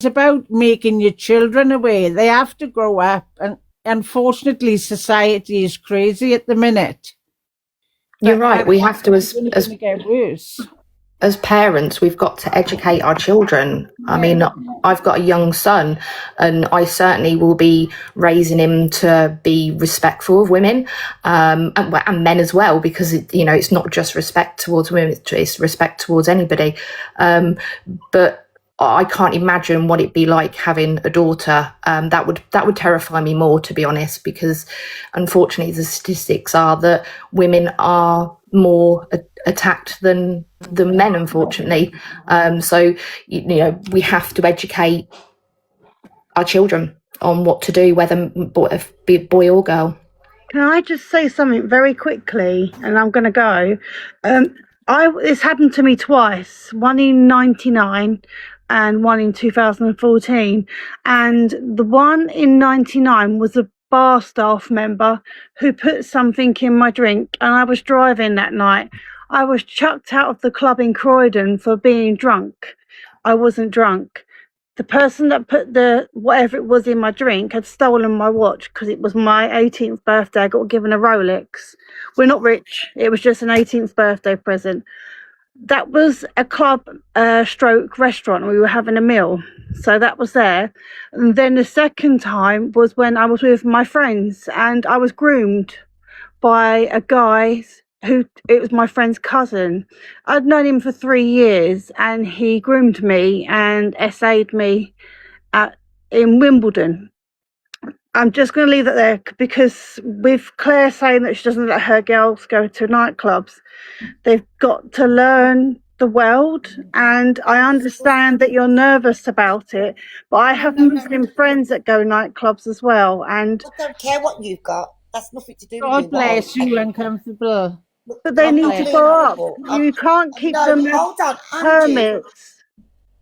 It's about making your children aware. They have to grow up, and unfortunately, society is crazy at the minute. You're right. We have to, it's only going to get worse. As parents, we've got to educate our children. I mean, I've got a young son, and I certainly will be raising him to be respectful of women, and men as well, because it's not just respect towards women; it's respect towards anybody. But I can't imagine what it'd be like having a daughter. That would terrify me more, to be honest, because unfortunately the statistics are that women are more attacked than men, unfortunately. So we have to educate our children on what to do, whether be a boy or girl. Can I just say something very quickly? And I'm going to go. This happened to me twice, one in 99 and one in 2014. And the one in 99 was a bar staff member who put something in my drink, and I was driving that night. I was chucked out of the club in Croydon for being drunk. I wasn't drunk. The person that put whatever it was in my drink had stolen my watch because it was my 18th birthday. I got given a Rolex. We're not rich. It was just an 18th birthday present. That was a club stroke restaurant. We were having a meal. So that was there. And then the second time was when I was with my friends, and I was groomed by a guy it was my friend's cousin. I'd known him for 3 years, and he groomed me and essayed me in Wimbledon. I'm just going to leave that there, because with Claire saying that she doesn't let her girls go to nightclubs, they've got to learn the world. And I understand that you're nervous about it, but I have Muslim friends that go nightclubs as well. And I don't care what you've got. That's nothing to do with you. God bless you, uncomfortable. But they need to grow up. You can't keep them as hermits.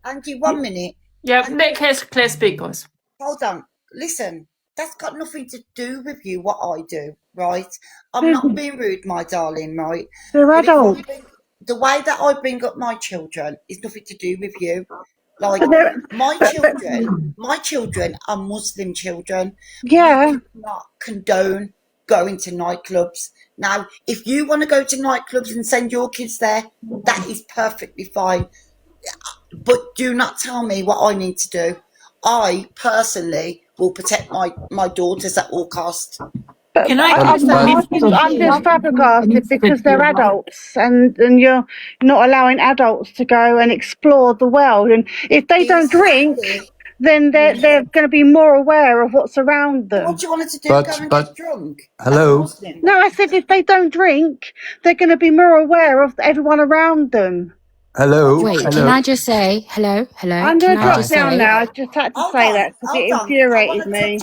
Angie, 1 minute. Yeah, let Claire speak, guys. Hold on. Listen, that's got nothing to do with you, what I do, right? I'm not being rude, my darling, right? They're adults. The way that I bring up my children is nothing to do with you. Like, my children are Muslim children. Yeah. We do not condone going to nightclubs. Now, if you want to go to nightclubs and send your kids there, that is perfectly fine. But do not tell me what I need to do. I personally will protect my daughters at all costs. I'm just flabbergasted because they're adults, and you're not allowing adults to go and explore the world. And if they don't drink, then they're going to be more aware of what's around them. What do you want us to do? Go and get drunk? Hello? No, I said if they don't drink, they're going to be more aware of everyone around them. Hello? Wait, hello. Can I just say hello? I'm going to drop down now. I just had to say that because it infuriated me.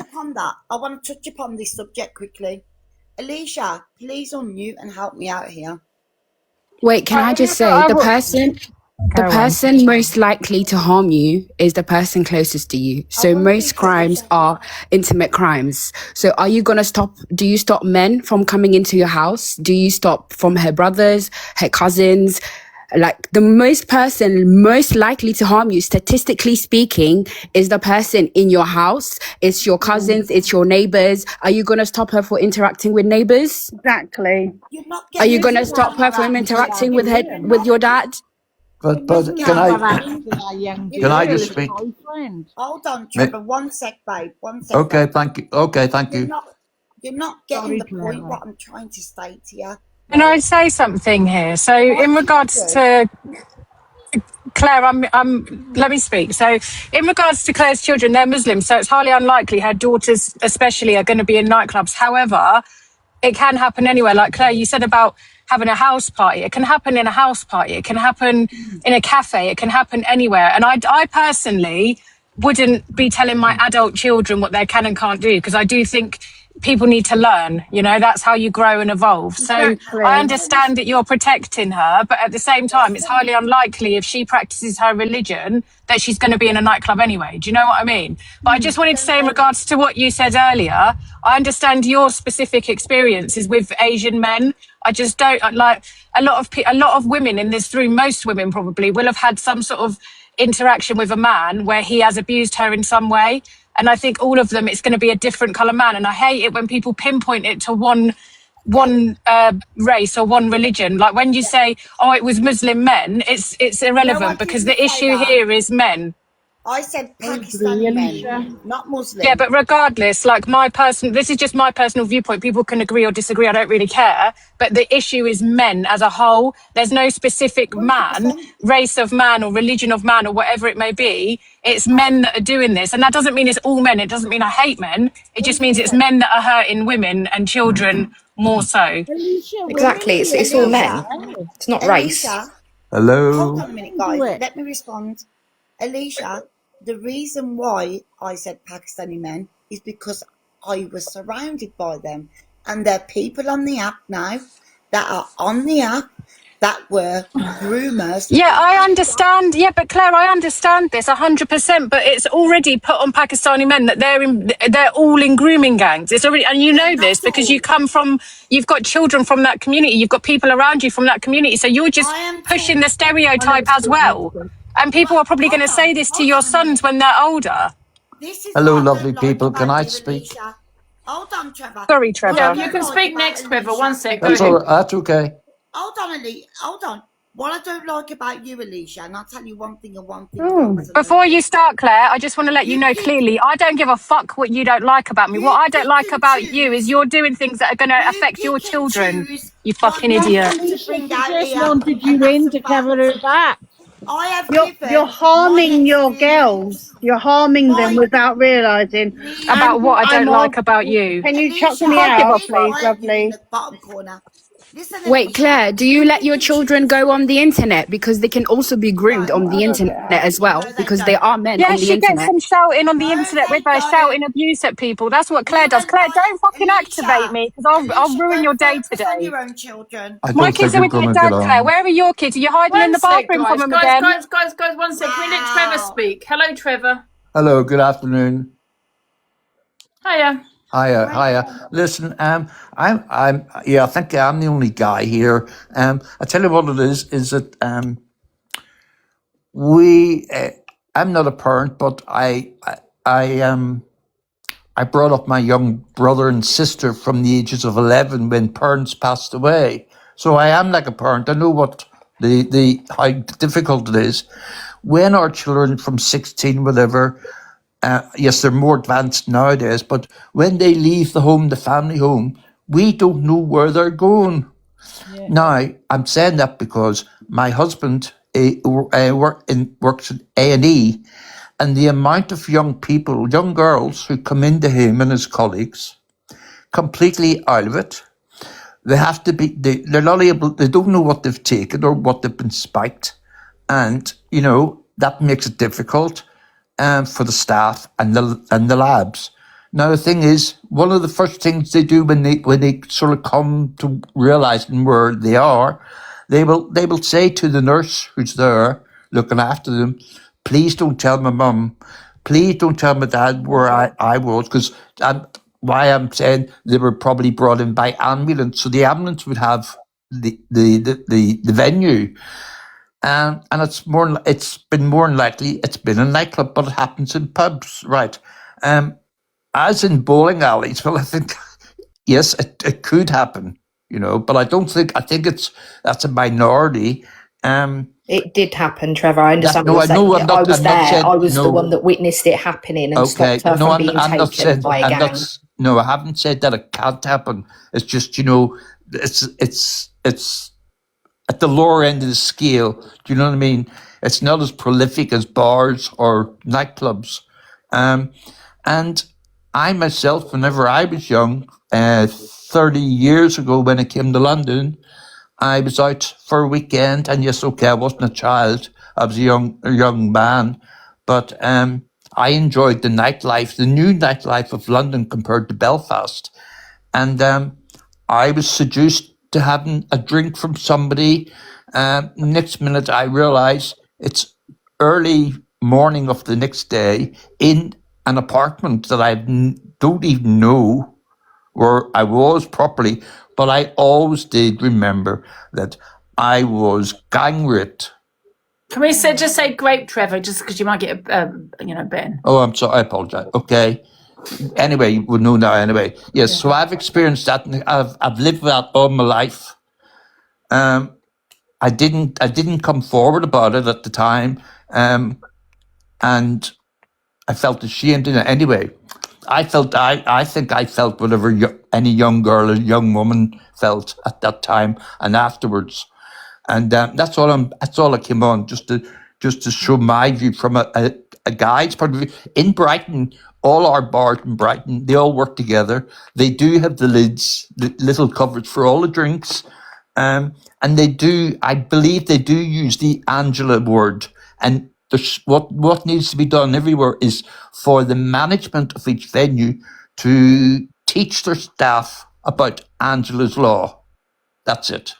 I want to touch upon this subject quickly. Alicia, please unmute and help me out here. Wait, can I just say the person most likely to harm you is the person closest to you. So most crimes are intimate crimes. So are you going to do you stop men from coming into your house? Do you stop from her brothers, her cousins? Like, the person most likely to harm you, statistically speaking, is the person in your house. It's your cousins, it's your neighbors. Are you going to stop her from interacting with neighbors? Exactly. Are you going to stop her from interacting with your dad? But can I just speak? Hold on, Trevor. 1 sec, babe. 1 sec. Okay, thank you. Okay, thank you. You're not getting the point what I'm trying to state here. Can I say something here? So, in regards to Claire, let me speak. So, in regards to Claire's children, they're Muslim, so it's highly unlikely her daughters, especially, are going to be in nightclubs. However, it can happen anywhere. Like Claire, you said about having a house party. It can happen in a house party. It can happen in a cafe. It can happen anywhere. And I personally wouldn't be telling my adult children what they can and can't do, because I do think people need to learn, that's how you grow and evolve. So exactly. I understand that you're protecting her, but at the same time, it's highly unlikely if she practices her religion that she's going to be in a nightclub anyway. Do you know what I mean? But I just wanted to say, in regards to what you said earlier, I understand your specific experiences with Asian men. I just don't like a lot of women in this room. Most women probably will have had some sort of interaction with a man where he has abused her in some way. And I think all of them, it's going to be a different colour man. And I hate it when people pinpoint it to one race or one religion. Like when you say, oh, it was Muslim men, it's irrelevant because the issue here is men. I said Pakistani men, not Muslim. Yeah, but regardless, like this is just my personal viewpoint. People can agree or disagree. I don't really care. But the issue is men as a whole. There's no specific man, 100%. race of man or religion of man or whatever it may be. It's men that are doing this. And that doesn't mean it's all men. It doesn't mean I hate men. It just means it's men that are hurting women and children more so. Exactly. It's all men. It's not race. Alicia, Hello. hold on a minute, guys. Do it. Let me respond. Alicia, the reason why I said Pakistani men is because I was surrounded by them. And there are people on the app now that are on the app that were groomers. Yeah, I understand. Yeah, but Claire, I understand this 100%. But it's already put on Pakistani men that they're all in grooming gangs. It's already, and you know this because you've got children from that community. You've got people around you from that community. So you're just pushing the stereotype as well. And people are probably going to say this to your sons when they're older. This is Hello, what I don't lovely like people. about Can I you, speak? Alicia. Hold on, Trevor. Sorry, Trevor. Yeah, you can speak next, Trevor. 1 sec. That's all right. That's okay. Hold on, Alicia. Hold on. What I don't like about you, Alicia, and I'll tell you one thing and one thing. Before you start, Claire, I just want to let you know clearly, I don't give a fuck what you don't like about me. What I don't like about you is you're doing things that are going to affect your children. You fucking idiot. Just wanted you in to cover her back. I have You're harming your girls. You're harming them without realising. About what I don't like about you. Can you chuck me out, please, lovely? Bottom corner. Listen, Wait, Alicia. Claire, do you let your children go on the internet? Because they can also be groomed on the internet as well, because they are men Yeah, on the she gets internet. them shouting on the No, internet with they her don't. shouting abuse at people. That's what Claire does. Claire, don't fucking activate me because I'll ruin your day Focus on today. your own children. I My don't kids think are we're with their going to dad, get Claire. on. Where are your kids? Are you hiding in the 1 sec, bathroom from guys. them again? Guys, 1 sec. Can we let Trevor speak? Hello, Trevor. Hello. Good afternoon. Hiya. Hiya. Listen, I think I'm the only guy here. I tell you what it is that I'm not a parent, but I brought up my young brother and sister from the ages of 11 when parents passed away. So I am like a parent. I know what how difficult it is when our children from 16, whatever. Yes, they're more advanced nowadays, but when they leave the home, the family home, we don't know where they're going. Now, I'm saying that because my husband works at A&E, and the amount of young people, young girls who come into him and his colleagues, completely out of it. They have to be, they're not able, they don't know what they've taken or what they've been spiked. And, that makes it difficult for the staff and the labs. Now the thing is, one of the first things they do when they sort of come to realizing where they are, they will say to the nurse who's there looking after them, please don't tell my mum, please don't tell my dad where I was, because why I'm saying they were probably brought in by ambulance, so the ambulance would have the venue. And it's been more than likely it's been a nightclub, but it happens in pubs, right? As in bowling alleys, well, I think yes, it could happen, but I think that's a minority. It did happen, Trevor. I understand. No, what I you're know. saying. I was there. I was the no. one that witnessed it happening and Okay, stopped her no, from being I'm not taken saying. by a gang. No, I haven't said that it can't happen. It's just it's at the lower end of the scale. Do you know what I mean? It's not as prolific as bars or nightclubs. And I myself, whenever I was young, 30 years ago when I came to London, I was out for a weekend, and yes, okay, I wasn't a child. I was a young man, but I enjoyed the nightlife, the new nightlife of London compared to Belfast. And I was seduced to having a drink from somebody. Next minute, I realize it's early morning of the next day in an apartment that I don't even know where I was properly, but I always did remember that I was gang raped Can we just say grape, Trevor, just because you might get a ban? Oh, I'm sorry. I apologize. Okay. Anyway, we know now. Anyway, yes. So I've experienced that. And I've lived with that all my life. I didn't come forward about it at the time, and I felt ashamed in it. Anyway, I think I felt whatever any young girl or young woman felt at that time and afterwards. And that's all I came on, just to show my view from a guy's point of view. In Brighton, all our bars in Brighton, they all work together. They do have the lids, the little covers for all the drinks, and they do. I believe they do use the Angela word. And what needs to be done everywhere is for the management of each venue to teach their staff about Angela's law. That's it.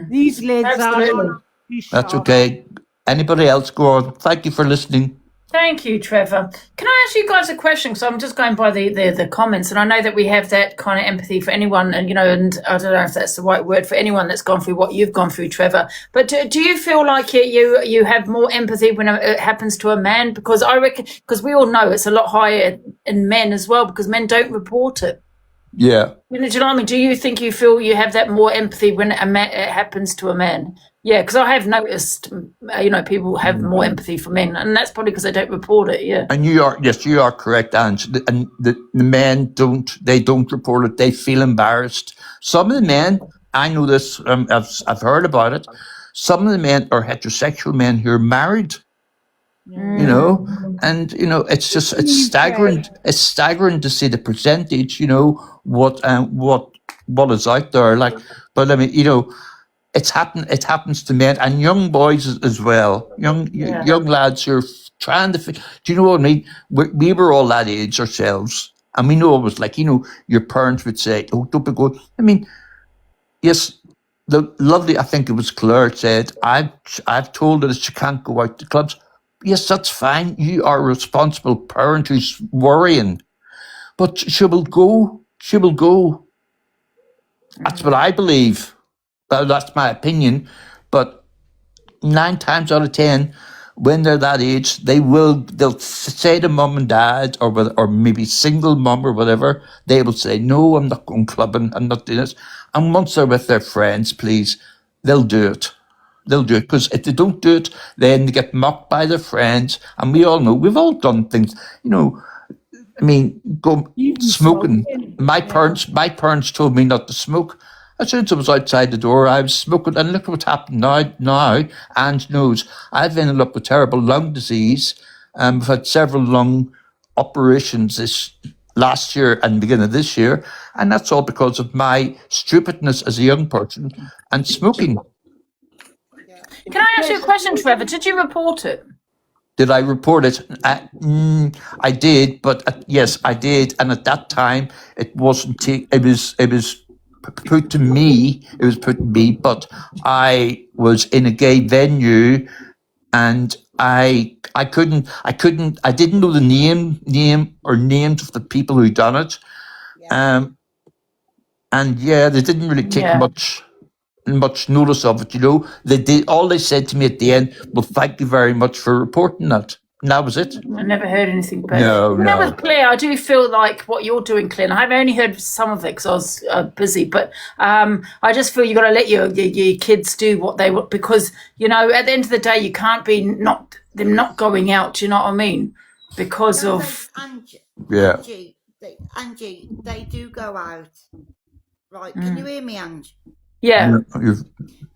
These lids Absolutely. are That's okay. Anybody else, go on. Thank you for listening. Thank you, Trevor. Can I ask you guys a question? So I'm just going by the comments, and I know that we have that kind of empathy for anyone, and and I don't know if that's the right word for anyone that's gone through what you've gone through, Trevor. But do you feel like you have more empathy when it happens to a man? Because I reckon, because we all know it's a lot higher in men as well, because men don't report it. Yeah. Do you know what I mean? Do you think you feel you have that more empathy when it happens to a man? Yeah, because I have noticed, people have more empathy for men, and that's probably because they don't report it. Yeah. And you are correct, Ange. And the men don't report it. They feel embarrassed. Some of the men, I know this. I've heard about it. Some of the men are heterosexual men who are married. And it's staggering. It's staggering to see the percentage. What is out there. Like, but I mean, it happens to men and young boys as well. Young lads who are trying to. Do you know what I mean? We were all that age ourselves, and we know it was like your parents would say, "Oh, don't be going." I mean, yes, the lovely. I think it was Claire said, "I've told her that she can't go out to clubs." Yes, that's fine. You are a responsible parent who's worrying, but she will go. She will go. That's what I believe. That's my opinion. But 9 times out of 10, when they're that age, they'll say to mum and dad, or maybe single mum or whatever, they will say, "No, I'm not going clubbing. I'm not doing this." And once they're with their friends, please, they'll do it. They'll do it, because if they don't do it, then they get mocked by their friends. And we all know, we've all done things, I mean, go smoking. My parents told me not to smoke. As soon as I was outside the door, I was smoking, and look what's happened now. Ange knows I've ended up with terrible lung disease. I've had several lung operations this last year and beginning of this year, and that's all because of my stupidness as a young person and smoking. Can I ask you a question, Trevor? Did you report it? Did I report it? I did, but yes, I did. And at that time, it wasn't. It was put to me. It was put to me. But I was in a gay venue, and I couldn't. I didn't know the name or names of the people who done it. And yeah, they didn't really take much notice of it, They did. All they said to me at the end, "Well, thank you very much for reporting that." And that was it. I never heard anything about No, it. That was Claire. I do feel like what you're doing, Claire. I've only heard some of it because I was busy, but I just feel you got to let your kids do what they want, because at the end of the day, you can't be them not going out. Do you know what I mean? Because of Angie, they do go out. Right? Can you hear me, Angie? Yeah.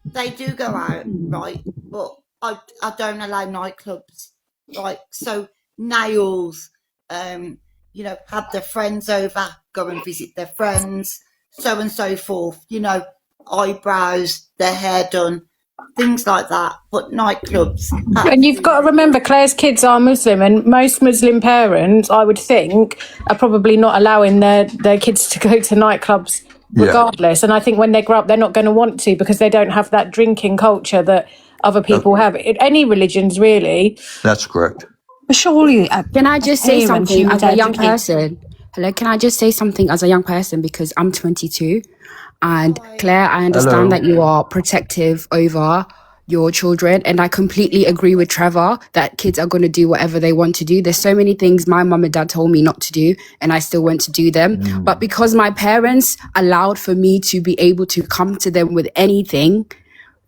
They do go out, right? But I don't allow nightclubs, right? So nails, have their friends over, go and visit their friends, so and so forth. Eyebrows, their hair done, things like that. But nightclubs. And you've got to remember, Claire's kids are Muslim, and most Muslim parents, I would think, are probably not allowing their kids to go to nightclubs regardless. And I think when they grow up, they're not going to want to, because they don't have that drinking culture that other people have. Any religions, really. That's correct. Surely, can I just say something as a young person? Hello, can I just say something as a young person, because I'm 22, and Claire, I understand that you are protective over your children. And I completely agree with Trevor that kids are going to do whatever they want to do. There's so many things my mum and dad told me not to do, and I still went to do them. But because my parents allowed for me to be able to come to them with anything,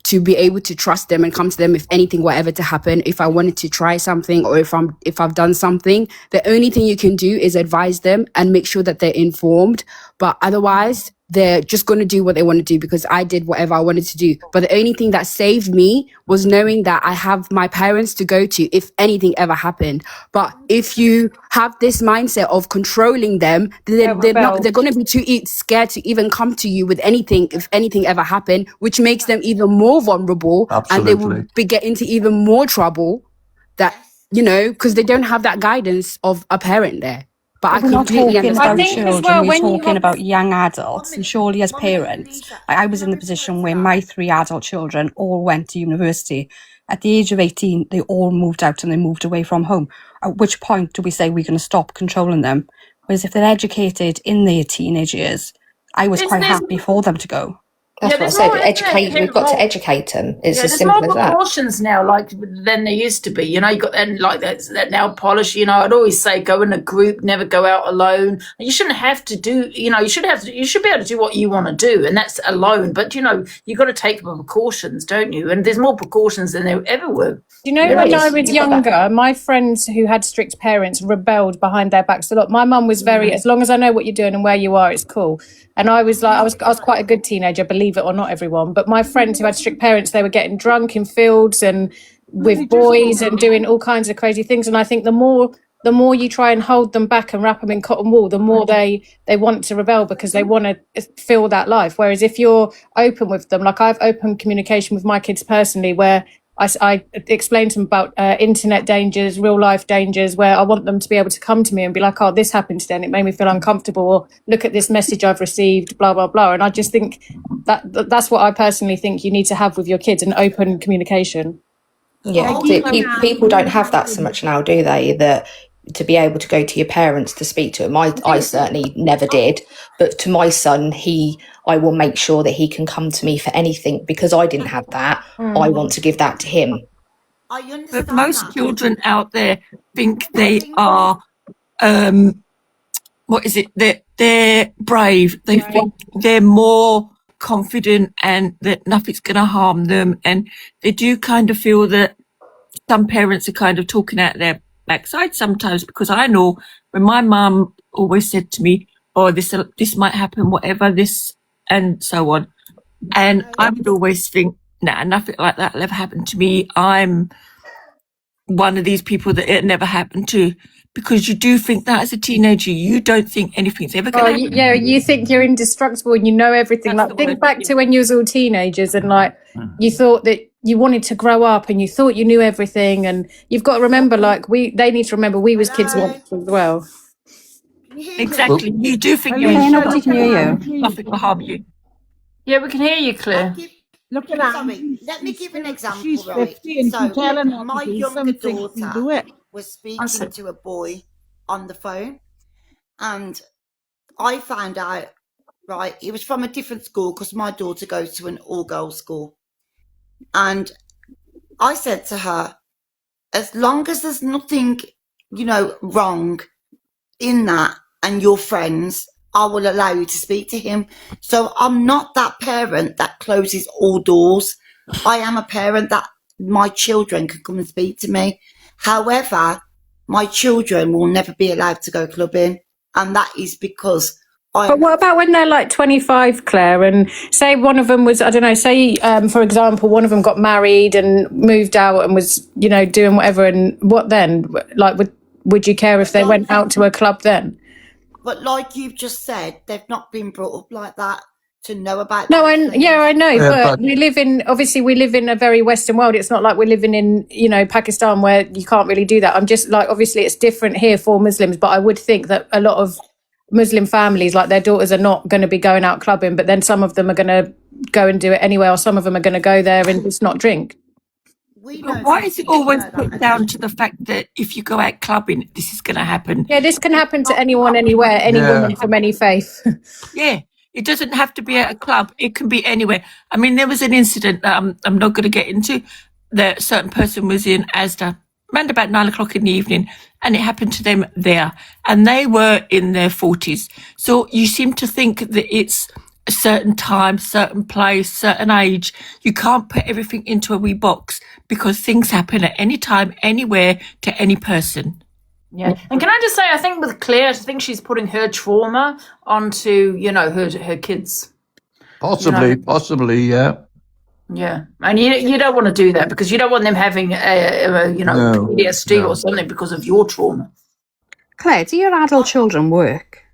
to be able to trust them and come to them if anything were ever to happen, if I wanted to try something or if I've done something, the only thing you can do is advise them and make sure that they're informed. But otherwise, they're just going to do what they want to do because I did whatever I wanted to do. But the only thing that saved me was knowing that I have my parents to go to if anything ever happened. But if you have this mindset of controlling them, they're going to be too scared to even come to you with anything if anything ever happened, which makes them even more vulnerable. And they will get into even more trouble that, because they don't have that guidance of a parent there. But I We're not completely talking about understand. children, we're talking about young adults. And surely as parents, I was in the position where my 3 adult children all went to university. At the age of 18, they all moved out and they moved away from home. At which point do we say we're going to stop controlling them? Whereas if they're educated in their teenage years, I was quite happy for them to go. That's what I said. We've got to educate them. It's as simple as that. There's more precautions now, like than there used to be. You got that nail polish. I'd always say go in a group, never go out alone. You shouldn't have to do. You should be able to do what you want to do, and that's alone. But you've got to take precautions, don't you? And there's more precautions than there ever were. When I was younger, my friends who had strict parents rebelled behind their backs a lot. My mum was very, as long as I know what you're doing and where you are, it's cool. And I was like, I was quite a good teenager, believe it or not, everyone. But my friends who had strict parents, they were getting drunk in fields and with boys and doing all kinds of crazy things. And I think the more you try and hold them back and wrap them in cotton wool, the more they want to rebel because they want to feel that life. Whereas if you're open with them, like I've open communication with my kids personally, where I explain to them about internet dangers, real life dangers, where I want them to be able to come to me and be like, oh, this happened today and it made me feel uncomfortable, or look at this message I've received, blah, blah, blah. And I just think that's what I personally think you need to have with your kids, an open communication. Yeah, people don't have that so much now, do they? That to be able to go to your parents to speak to them. I certainly never did, but to my son, I will make sure that he can come to me for anything because I didn't have that. I want to give that to him. But most children out there think they are, they're brave. They think they're more confident and that nothing's going to harm them. And they do kind of feel that some parents are kind of talking out their backside sometimes, because I know when my mum always said to me, oh, this might happen, whatever, this and so on. And I would always think, nah, nothing like that will ever happen to me. I'm one of these people that it never happened to, because you do think that as a teenager, you don't think anything's ever going to happen. Yeah, you think you're indestructible and you know everything. Like, think back to when you was all teenagers and you thought that you wanted to grow up and you thought you knew everything. And you've got to remember, they need to remember we was kids once as well. Exactly. You do think nobody can hear you. Nothing will harm you. Yeah, we can hear you, Claire. Look at that. Let me give an example. She's 50 and she's telling her my to do younger something. daughter was speaking to a boy on the phone, and I found out, right, he was from a different school because my daughter goes to an all-girls school. And I said to her, as long as there's nothing, wrong in that and you're friends, I will allow you to speak to him. So I'm not that parent that closes all doors. I am a parent that my children can come and speak to me. However, my children will never be allowed to go clubbing. And that is because But what about when they're 25, Claire, and say one of them was, I don't know, say, for example, one of them got married and moved out and was, doing whatever, and what then? Would you care if they went out to a club then? But like you've just said, they've not been brought up like that to know about. No, I know, but we live in a very Western world. It's not like we're living in, Pakistan where you can't really do that. I'm just obviously it's different here for Muslims, but I would think that a lot of Muslim families, their daughters are not going to be going out clubbing, but then some of them are going to go and do it anyway, or some of them are going to go there and just not drink. But why is it always put down to the fact that if you go out clubbing, this is going to happen? Yeah, this can happen to anyone, anywhere, any woman from any faith. Yeah, It doesn't have to be at a club. It can be anywhere. I mean, there was an incident that I'm not going to get into. That a certain person was in Asda around about 9 o'clock in the evening, and it happened to them there, and they were in their 40s. So you seem to think that it's a certain time, certain place, certain age. You can't put everything into a wee box because things happen at any time, anywhere, to any person. Yeah, and can I just say, I think with Claire, I think she's putting her trauma onto, you know, her kids. Possibly, yeah. Yeah, and you don't want to do that because you don't want them having No, PTSD no. or something because of your trauma. Claire, do your adult children work?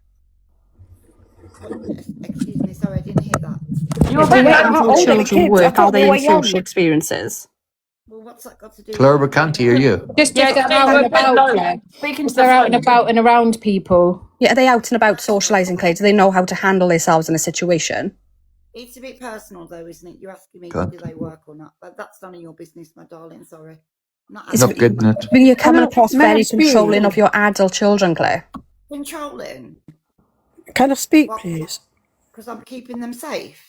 Excuse me, sorry, I didn't hear that. You're Do your about adult children work? Are they in social experiences? Well, what's that got to do Claire, with we can't hear you. Just Yeah, if they're Claire, out we're and a bit about, low. Claire. Speaking to If the they're out and phone. about and around people. Yeah, are they out and about socialising, Claire? Do they know how to handle themselves in a situation? It's a bit personal, though, isn't it? You're asking me, God. do they work or not? But that's none of your business, my darling. Sorry. I'm not It's- Not getting it. But you're coming across may I very speak? controlling of your adult children, Claire. controlling Can I speak, What? please? because I'm keeping them safe.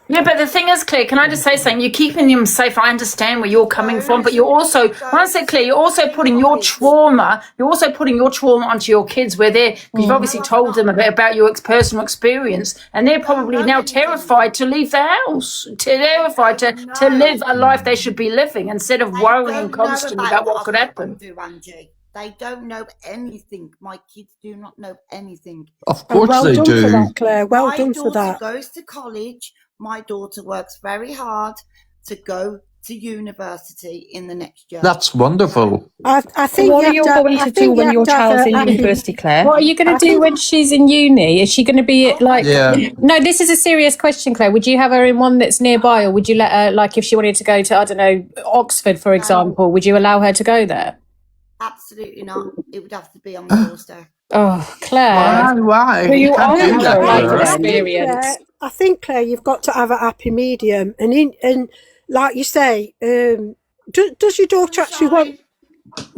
Yeah, but the thing is, Claire, can I just say something? You're keeping them safe. I understand where you're coming from, but you're also, when I say Claire, you're also putting your trauma, onto your kids where you've obviously told them about your personal experience, and they're probably now terrified to leave the house, terrified to live a life they should be living instead of worrying constantly about what could happen. Do, Angie. They don't know anything. My kids do not know anything. Of And course well they done for do. that, Claire. Well My done for daughter that. goes to college. My daughter works very hard to go to university in the next year. That's wonderful. I think What you are you have to- going I to think do when you your have to have child's in a happy- university, Claire? What are you going to do when she's in uni? Is she going to be like? Yeah. No, this is a serious question, Claire. Would you have her in one that's nearby, or would you let her, like, if she wanted to go to, I don't know, Oxford, for example, would you allow her to go there? Absolutely not. It would have to be on the doorstep. Oh, Claire. Why? Well, you can't are do that, going I for Claire. it. think, Experience. I think, Claire, you've got to have a happy medium, and like you say, does your daughter actually want?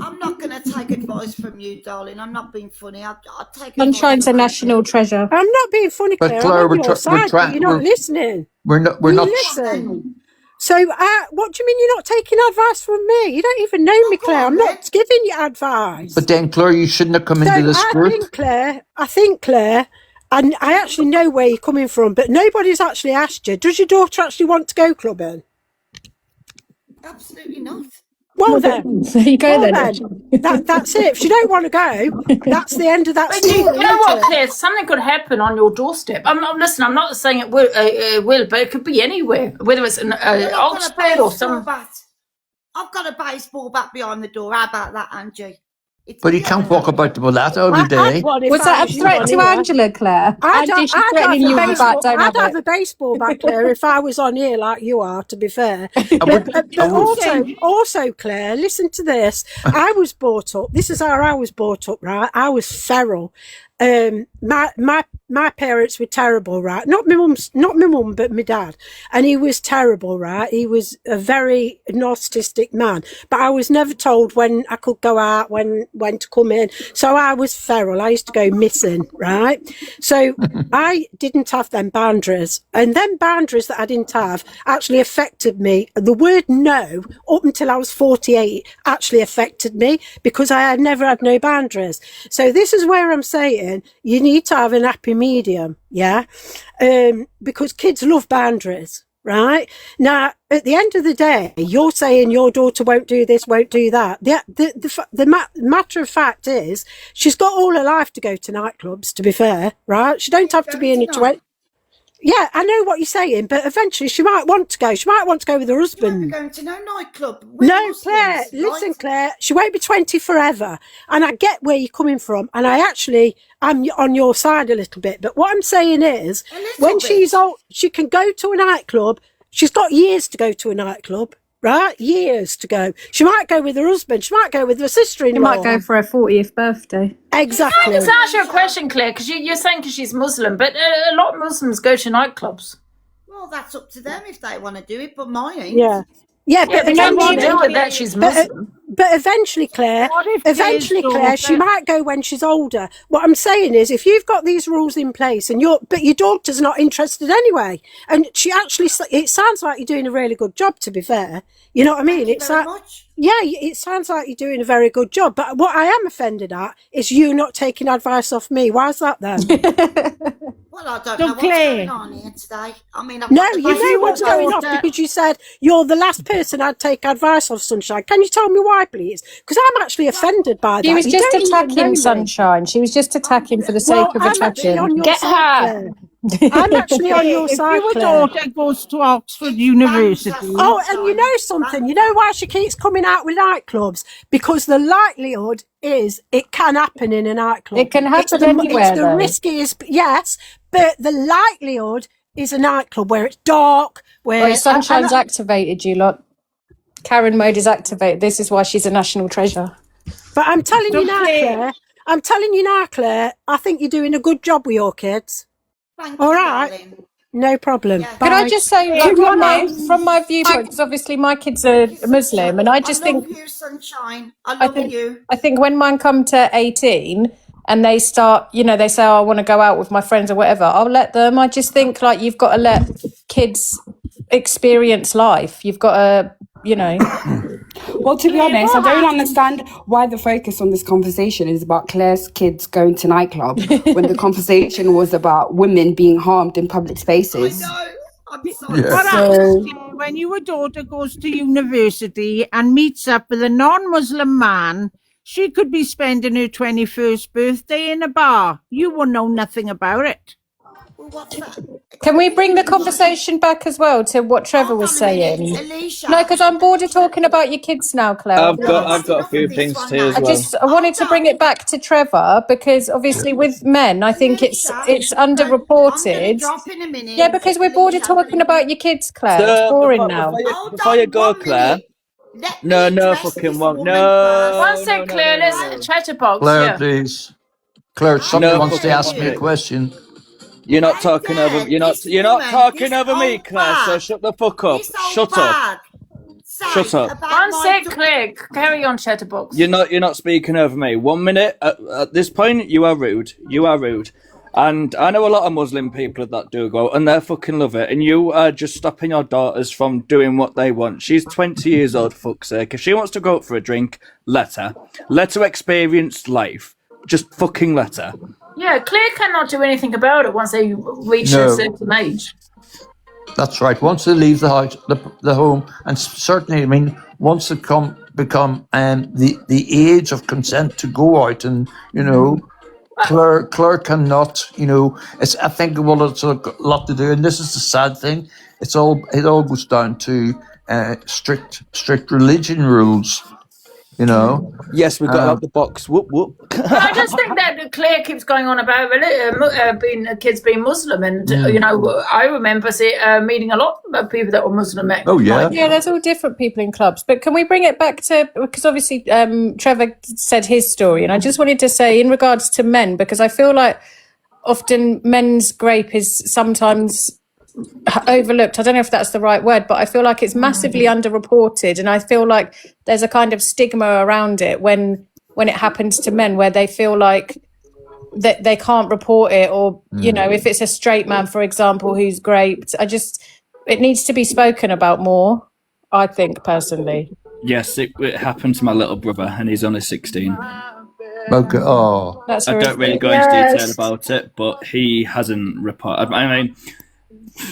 I'm not going to take advice from you, darling. I'm not being funny. I'll take Sunshine's a advice from national Angie. treasure. I'm not being funny, But Claire. Claire, I'm we're on your tr- we're side, trying- but you're not we're- listening. We're not. You listen. So, what do you mean you're not taking advice from me? You don't even know me, go Claire. on, I'm then. not giving you advice. But then, Claire, you shouldn't have come So into this I group. think, Claire, and I actually know where you're coming from, but nobody's actually asked you, does your daughter actually want to go clubbing? Absolutely not. Well then, There you go then. that's it. If she don't want to go, that's the end of that But story. you know isn't what, it? Claire? Something could happen on your doorstep. Listen, I'm not saying it will, but it could be anywhere, whether it's in I've got a Oxford or baseball some. bat. I've got a baseball bat behind the door. How about that, Angie? It's But you can't walk about with that all I'd day. one if Was I that a was you threat on to here. Angela, Claire? Angie, she's threatening you with that. Don't I'd have have it. a baseball bat, Claire, if I was on here like you are, to be fair. I would- But I would- also, Claire, listen to this. I was brought up, this is how I was brought up, right? I was feral. My parents were terrible, right? Not my mum, but my dad. And he was terrible, right? He was a very narcissistic man. But I was never told when I could go out, when to come in. So I was feral. I used to go missing, right? So I didn't have them boundaries. And them boundaries that I didn't have actually affected me. The word no, up until I was 48, actually affected me because I had never had no boundaries. So this is where I'm saying you need to have an happy medium, yeah? Because kids love boundaries, right? Now, at the end of the day, you're saying your daughter won't do this, won't do that. The matter of fact is, she's got all her life to go to nightclubs, to be fair, right? She don't have to be in a 20... Yeah, I know what you're saying, but eventually she might want to go. She might want to go with her You won't be husband. going to no nightclub. We're No, Muslims, Claire, right? listen, Claire, she won't be 20 forever. And I get where you're coming from. And I'm on your side a little bit. But what I'm saying is, A little when bit. she's old, she can go to a nightclub. She's got years to go to a nightclub, right? Years to go. She might go with her husband. She might go with her sister-in-law. You might go for her 40th birthday. Exactly. Can I just ask you a question, Claire? Because you're saying because she's Muslim, but a lot of Muslims go to nightclubs. Well, that's up to them if they want to do it, but mine ain't. Yeah. Yeah, Yeah, but they when don't she, deal with that. She's Muslim. but eventually, Claire, What if there's Claire, she daughter- might go when she's older. What I'm saying is, if you've got these rules in place and your daughter's not interested anyway, and she actually, it sounds like you're doing a really good job, to be fair. You know what I mean? Thank you very much. Yeah, it sounds like you're doing a very good job. But what I am offended at is you not taking advice off me. Why's that then? Well, I don't So, know what's Claire- going on here today. I mean, I've No, got the you know baby what's with going my on daughter. because you said you're the last person I'd take advice off, Sunshine. Can you tell me why, please? Because I'm actually offended by that. She was You just don't even know attacking me. Sunshine. She was just attacking for the sake Well, of I'm actually on attacking. your Get side, her. Claire. I'm actually on your If side, your Claire. daughter goes to Oxford University, Oh, and you know something? You know why she keeps coming out with nightclubs? Because the likelihood is it can happen in a nightclub. It can It's happen the, anywhere, it's the though. riskiest, yes, but the likelihood is a nightclub where it's dark, where... Right, Sunshine's activated you lot. Karen mode is activated. This is why she's a national treasure. But I'm telling you now, Claire- Claire, I think you're doing a good job with your kids. Thank All you, right. darling. No problem. Yeah. Can I Bye. just say, like, from my viewpoint, because obviously my kids are Muslim, and I just I love think you, Sunshine. I love you. I think when mine come to 18 and they start, you know, they say, oh, I want to go out with my friends or whatever, I'll let them. I just think, like, you've got to let kids experience life. You've got to, you know. Well, to be honest, I don't understand why the focus on this conversation is about Claire's kids going to nightclub when the conversation was about women being harmed in public spaces. I'm sorry. Yeah. what So- happens when your daughter goes to university and meets up with a non-Muslim man? She could be spending her 21st birthday in a bar. You will know nothing about it. Well, what's that? Can we bring the conversation back as well to what Trevor was Hold on a minute, saying? Alicia. No, because I'm bored of talking about your kids now, Claire. I've got a few things too as well. I wanted to bring it back to Trevor because obviously with men, I think it's I'm gonna underreported. drop in a minute. Yeah, because we're bored of talking about your kids, Claire. It's boring now. Before you go, Claire. No fucking one. No. One sec, Claire. Let's chatterbox. Claire, Yeah. please. Claire, somebody No, wants to fucking ask me a okay. question. You're not talking over. You're not talking over me, old Claire. So bag. shut the fuck up. This old Shut up. bag Shut says up. about One my sec, da- Claire. Carry on, chatterbox. You're not speaking over me. 1 minute. At this point, you are rude. You are rude. And I know a lot of Muslim people that do go, and they fucking love it. And you are just stopping your daughters from doing what they want. She's 20 years old, fuck's sake. If she wants to go out for a drink, let her. Let her experience life. Just fucking let her. Yeah, Claire cannot do anything about it once they reach No. a certain age. That's right. Once they leave the house, the home, and certainly, I mean, once they become the age of consent to go out, and you know, Claire cannot, you know, I think it's a lot to do, and this is the sad thing. It all goes down to strict religion rules. You know. Yes, we've got out the box. Whoop whoop. I just think that Claire keeps going on about being kids being Muslim, and you know, I remember meeting a lot of people that were Muslim. Oh yeah. Yeah, there's all different people in clubs. But can we bring it back to, because obviously Trevor said his story, and I just wanted to say in regards to men, because I feel like often men's grape is sometimes overlooked. I don't know if that's the right word, but I feel like it's massively underreported, and I feel like there's a kind of stigma around it when it happens to men, where they feel like that they can't report it, or you know, if it's a straight man, for example, who's raped, it needs to be spoken about more, I think, personally. Yes, it happened to my little brother, and he's only 16. Okay. Oh. That's I don't really horrific. go into detail Yes. about it, but he hasn't reported. I mean,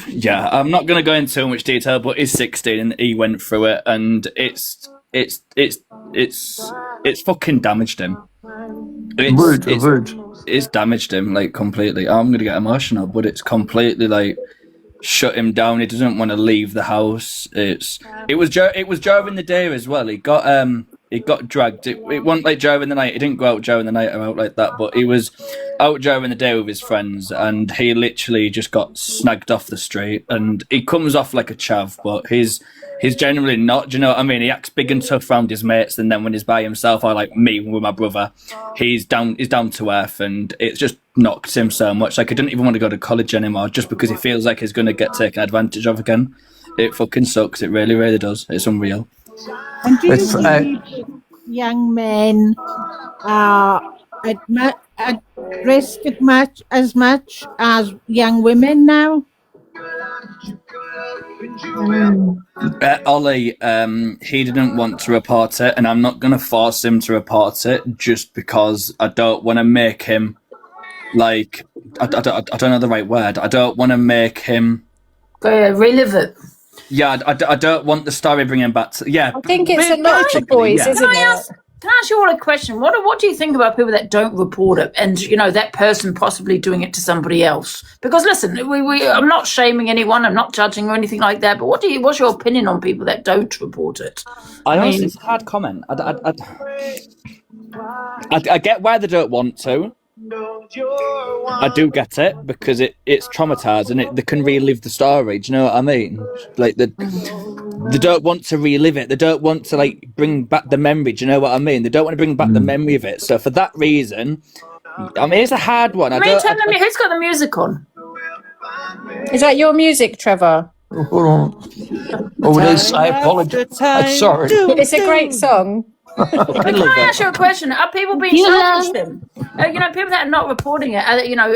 yeah, I'm not going to go into too much detail, but he's 16 and he went through it, and it's fucking damaged him. It's damaged him like completely. I'm going to get emotional, but it's completely like shut him down. He doesn't want to leave the house. It was during the day as well. He got dragged. It wasn't like during the night. He didn't go out during the night or out like that, but he was out during the day with his friends, and he literally just got snagged off the street. And he comes off like a chav, but he's generally not. Do you know what I mean? He acts big and tough around his mates, and then when he's by himself, or like me with my brother, he's down to earth, and it's just knocked him so much. Like, he didn't even want to go to college anymore, just because he feels like he's going to get taken advantage of again. It fucking sucks. It really, really does. It's unreal. And do you It's, believe, young men are at risk as much as young women now? Ollie, he didn't want to report it, and I'm not going to force him to report it just because I don't want to make him, like, I don't know the right word. I don't want to make him... relive it. Yeah, I don't want the story bringing back to... Yeah, I think it's a lot of boys, isn't it? Can I ask you all a question? What do you think about people that don't report it, and that person possibly doing it to somebody else? Because listen, I'm not shaming anyone, I'm not judging or anything like that. But what's your opinion on people that don't report it? Honestly, it's a hard comment. I get why they don't want to. I do get it because it's traumatizing. They can relive the story. Do you know what I mean? Like they don't want to relive it. They don't want to bring back the memory. Do you know what I mean? They don't want to bring back the memory of it. So for that reason, I mean, it's a hard one. Who's got the music on? Is that your music, Trevor? Oh, hold on. Oh, it is. I apologize. I'm sorry. It's a great song. But can I ask you a question? Are people being selfish then? People that are not reporting it,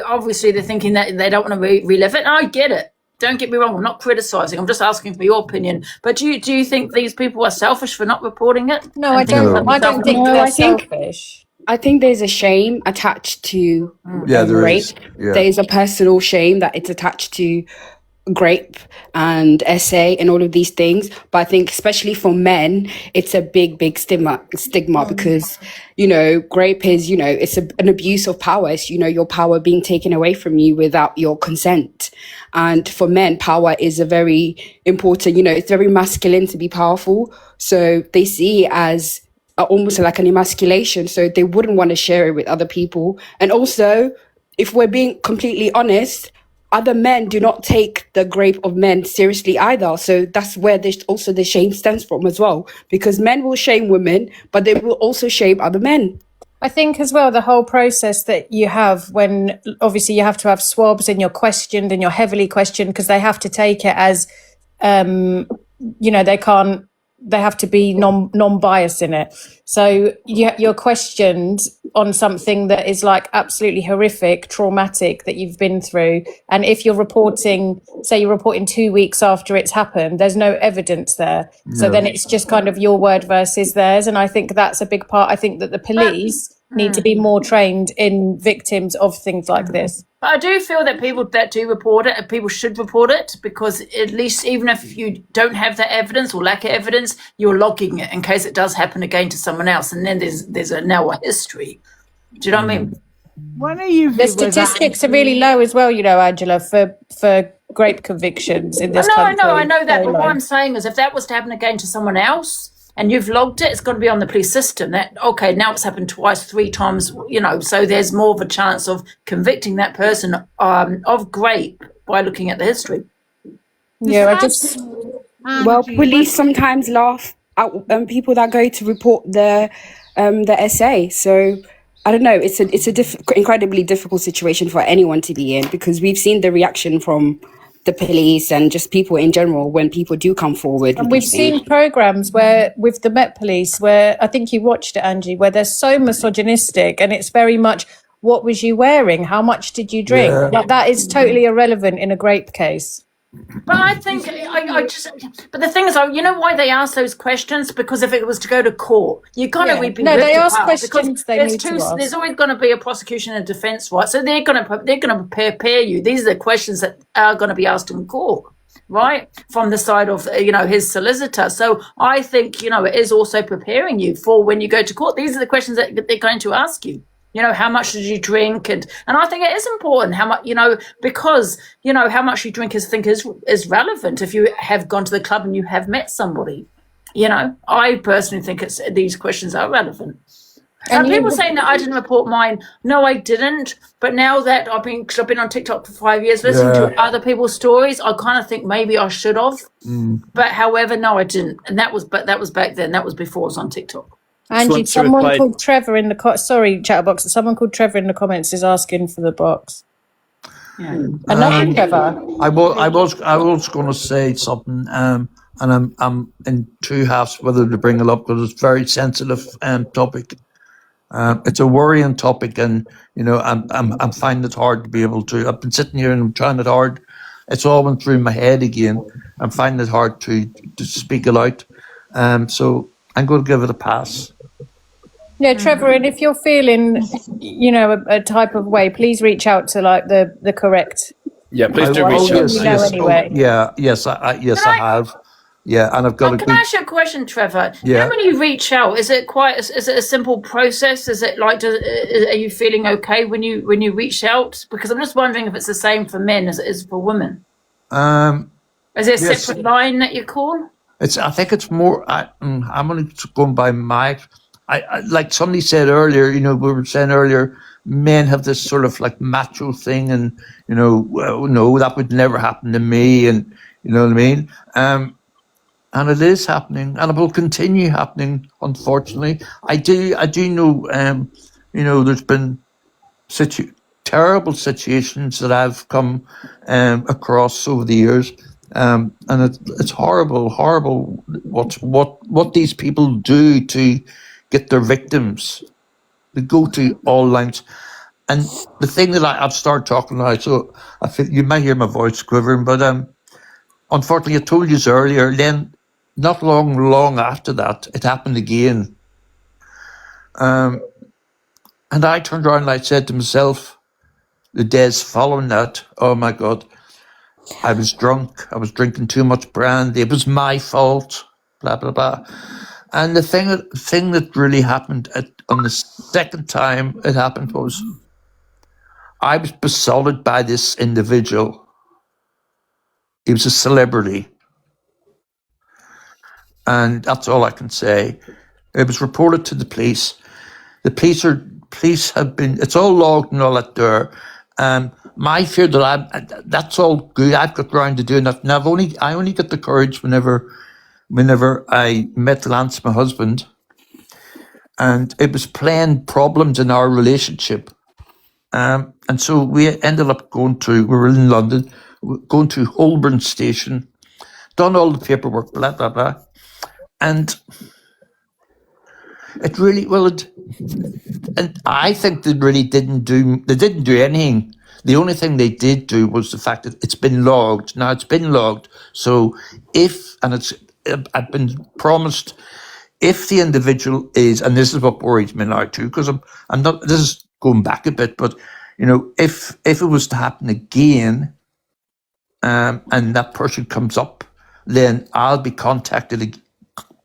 obviously they're thinking that they don't want to relive it. And I get it. Don't get me wrong. I'm not criticising. I'm just asking for your opinion. But do you think these people are selfish for not reporting it? No, I don't. I don't think they're selfish. I think there's a shame attached to there rape. is. Yeah. There is a personal shame that it's attached to grape and SA and all of these things. But I think especially for men, it's a big stigma because, grape is, it's an abuse of power. It's, your power being taken away from you without your consent. And for men, power is a very important, it's very masculine to be powerful. So they see it as almost like an emasculation. So they wouldn't want to share it with other people. And also, if we're being completely honest, other men do not take the grape of men seriously either. So that's where also the shame stems from as well. Because men will shame women, but they will also shame other men. I think as well, the whole process that you have when obviously you have to have swabs and you're questioned and you're heavily questioned because they have to take it as, they have to be non-biased in it. So you're questioned on something that is absolutely horrific, traumatic that you've been through. And if you're reporting 2 weeks after it's happened, there's no evidence there. So then it's just kind of your word versus theirs. And I think that's a big part. I think that the police need to be more trained in victims of things like this. But I do feel that people that do report it, people should report it, because at least even if you don't have that evidence or lack of evidence, you're logging it in case it does happen again to someone else, and then there's now a history. Do you know what I mean? When are you? The statistics are really low as well, Angela, for grape convictions in this country. I know that. But what I'm saying is, if that was to happen again to someone else, and you've logged it, it's got to be on the police system. That now it's happened twice, 3 times, so there's more of a chance of convicting that person of grape by looking at the history. Yeah, police sometimes laugh at people that go to report the SA. So I don't know. It's a incredibly difficult situation for anyone to be in, because we've seen the reaction from the police and just people in general when people do come forward. And we've seen programs where with the Met Police, where I think you watched it, Angie, where they're so misogynistic, and it's very much, what was you wearing? How much did you drink? Yeah. That is totally irrelevant in a grape case. But I think but the thing is, why they ask those questions? Because if it was to go to court, you're gonna be they ask questions. There's always going to be a prosecution and defence, right? So they're going to prepare you. These are the questions that are going to be asked in court, right? From the side of his solicitor. So I think it is also preparing you for when you go to court. These are the questions that they're going to ask you. How much did you drink? And I think it is important how much, because, how much you drink is relevant if you have gone to the club and you have met somebody. I personally think these questions are relevant. And people saying that I didn't report mine. No, I didn't. But now that I've been on TikTok for 5 years, listening to other people's stories, I kind of think maybe I should have. But however, no, I didn't. And that was back then. That was before I was on TikTok. Angie, someone called Trevor in the Chatterbox. Someone called Trevor in the comments is asking for the box. Yeah. Another Trevor. I was going to say something. and I'm in two halves whether to bring it up because it's a very sensitive topic. It's a worrying topic, and I'm finding it hard to be able to. I've been sitting here and I'm trying it hard. It's all went through my head again. I'm finding it hard to speak it out. So I'm going to give it a pass. Yeah, Trevor, and if you're feeling, a type of way, please reach out to like the correct. Yeah, please do I reach will out. let you know anyway. Yes, I have. Yeah, and I've got a Can good. I ask you a question, Trevor? Yeah. When you reach out, is it a simple process? Is it like, are you feeling okay when you reach out? Because I'm just wondering if it's the same for men as it is for women. Is there a Yes. separate line that you call? I think it's more. I'm only going by my. I like somebody said earlier. We were saying earlier, men have this sort of like macho thing, and well, no, that would never happen to me, and you know what I mean. And it is happening, and it will continue happening. Unfortunately, I do know. There's been terrible situations that I've come across over the years, and it's horrible what these people do to get their victims. They go to all lengths. And the thing that I've started talking now, so I feel you might hear my voice quivering, but unfortunately, I told you earlier. Then, not long after that, it happened again. And I turned around and I said to myself, the days following that, oh my God, I was drunk. I was drinking too much brandy. It was my fault. Blah blah blah. And the thing that really happened on the second time it happened was I was besotted by this individual. He was a celebrity. And that's all I can say. It was reported to the police. The police have been, it's all logged and all that there. My fear that that's all good. I've got round to doing that. Now I only get the courage whenever I met Lance, my husband, and it was playing problems in our relationship. And so we ended up we were in London, going to Holborn Station, done all the paperwork, blah, blah, blah. And it really, and I think they really didn't do anything. The only thing they did do was the fact that it's been logged. Now it's been logged. So I've been promised if the individual is, and this is what worries me now too, because I'm not, this is going back a bit, but if it was to happen again, and that person comes up, then I'll be contacted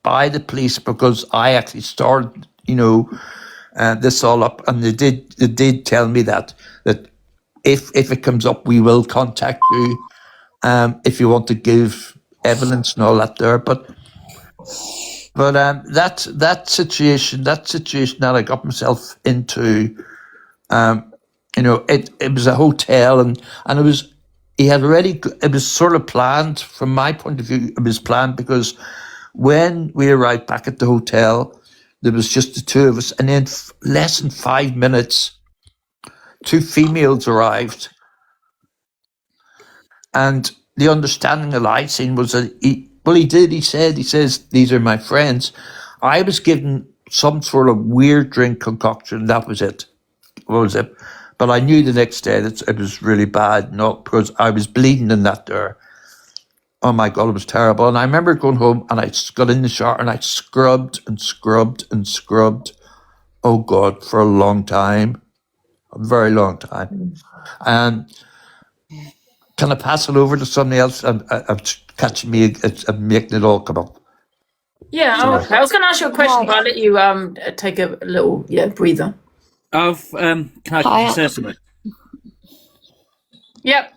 by the police because I actually started, this all up, and they did tell me that if it comes up, we will contact you, if you want to give evidence and all that there. But that situation that I got myself into, it was a hotel, and it was. It was sort of planned from my point of view. It was planned because when we arrived back at the hotel, there was just the two of us, and in less than 5 minutes, two females arrived. And the understanding that I seen was that he says, these are my friends. I was given some sort of weird drink concoction. That was it. What was it? But I knew the next day that it was really bad, not because I was bleeding in that there. Oh my God, it was terrible. And I remember going home and I got in the shower and I scrubbed and scrubbed and scrubbed. Oh God, for a long time. A very long time. And can I pass it over to somebody else? I'm catching me, I'm making it all come up. Yeah, okay. I was going to ask you a question, but I'll let you take a little breather. Can I say something? Yep.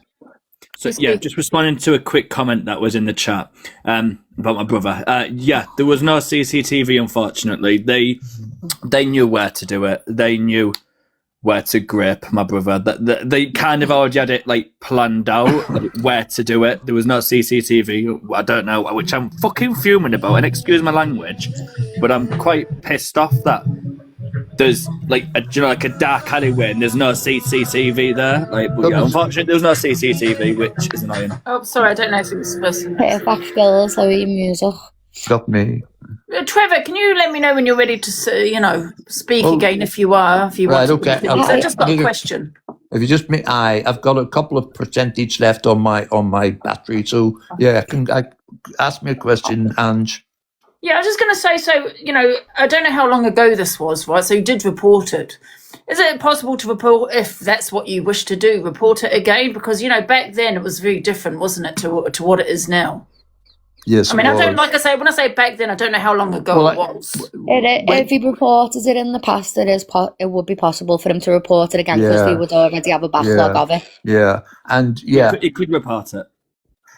So just responding to a quick comment that was in the chat about my brother. There was no CCTV, unfortunately. They knew where to do it. They knew where to grip my brother. They kind of already had it planned out where to do it. There was no CCTV. I don't know, which I'm fucking fuming about. And excuse my language, but I'm quite pissed off that there's like like a dark alleyway and there's no CCTV there. Like, but yeah, unfortunately, there's no CCTV, which is annoying. Oh, sorry, I don't know if it was supposed to. Perfect girls, how are you music? Got me. Trevor, can you let me know when you're ready to, speak again if you are? If you want Right, to. okay. I just got a question. If you just me, I've got a couple of percentage left on my battery, so yeah, ask me a question, Ange. Yeah, I was just going to say, I don't know how long ago this was, right? So you did report it. Is it possible to report, if that's what you wish to do, report it again? Because, back then it was very different, wasn't it, to what it is now? Yes. I mean, when I say back then, I don't know how long ago it was. If he reported it in the past, it would be possible for him to report it again because we would already have a backlog of it. Yeah, and yeah. It could report it.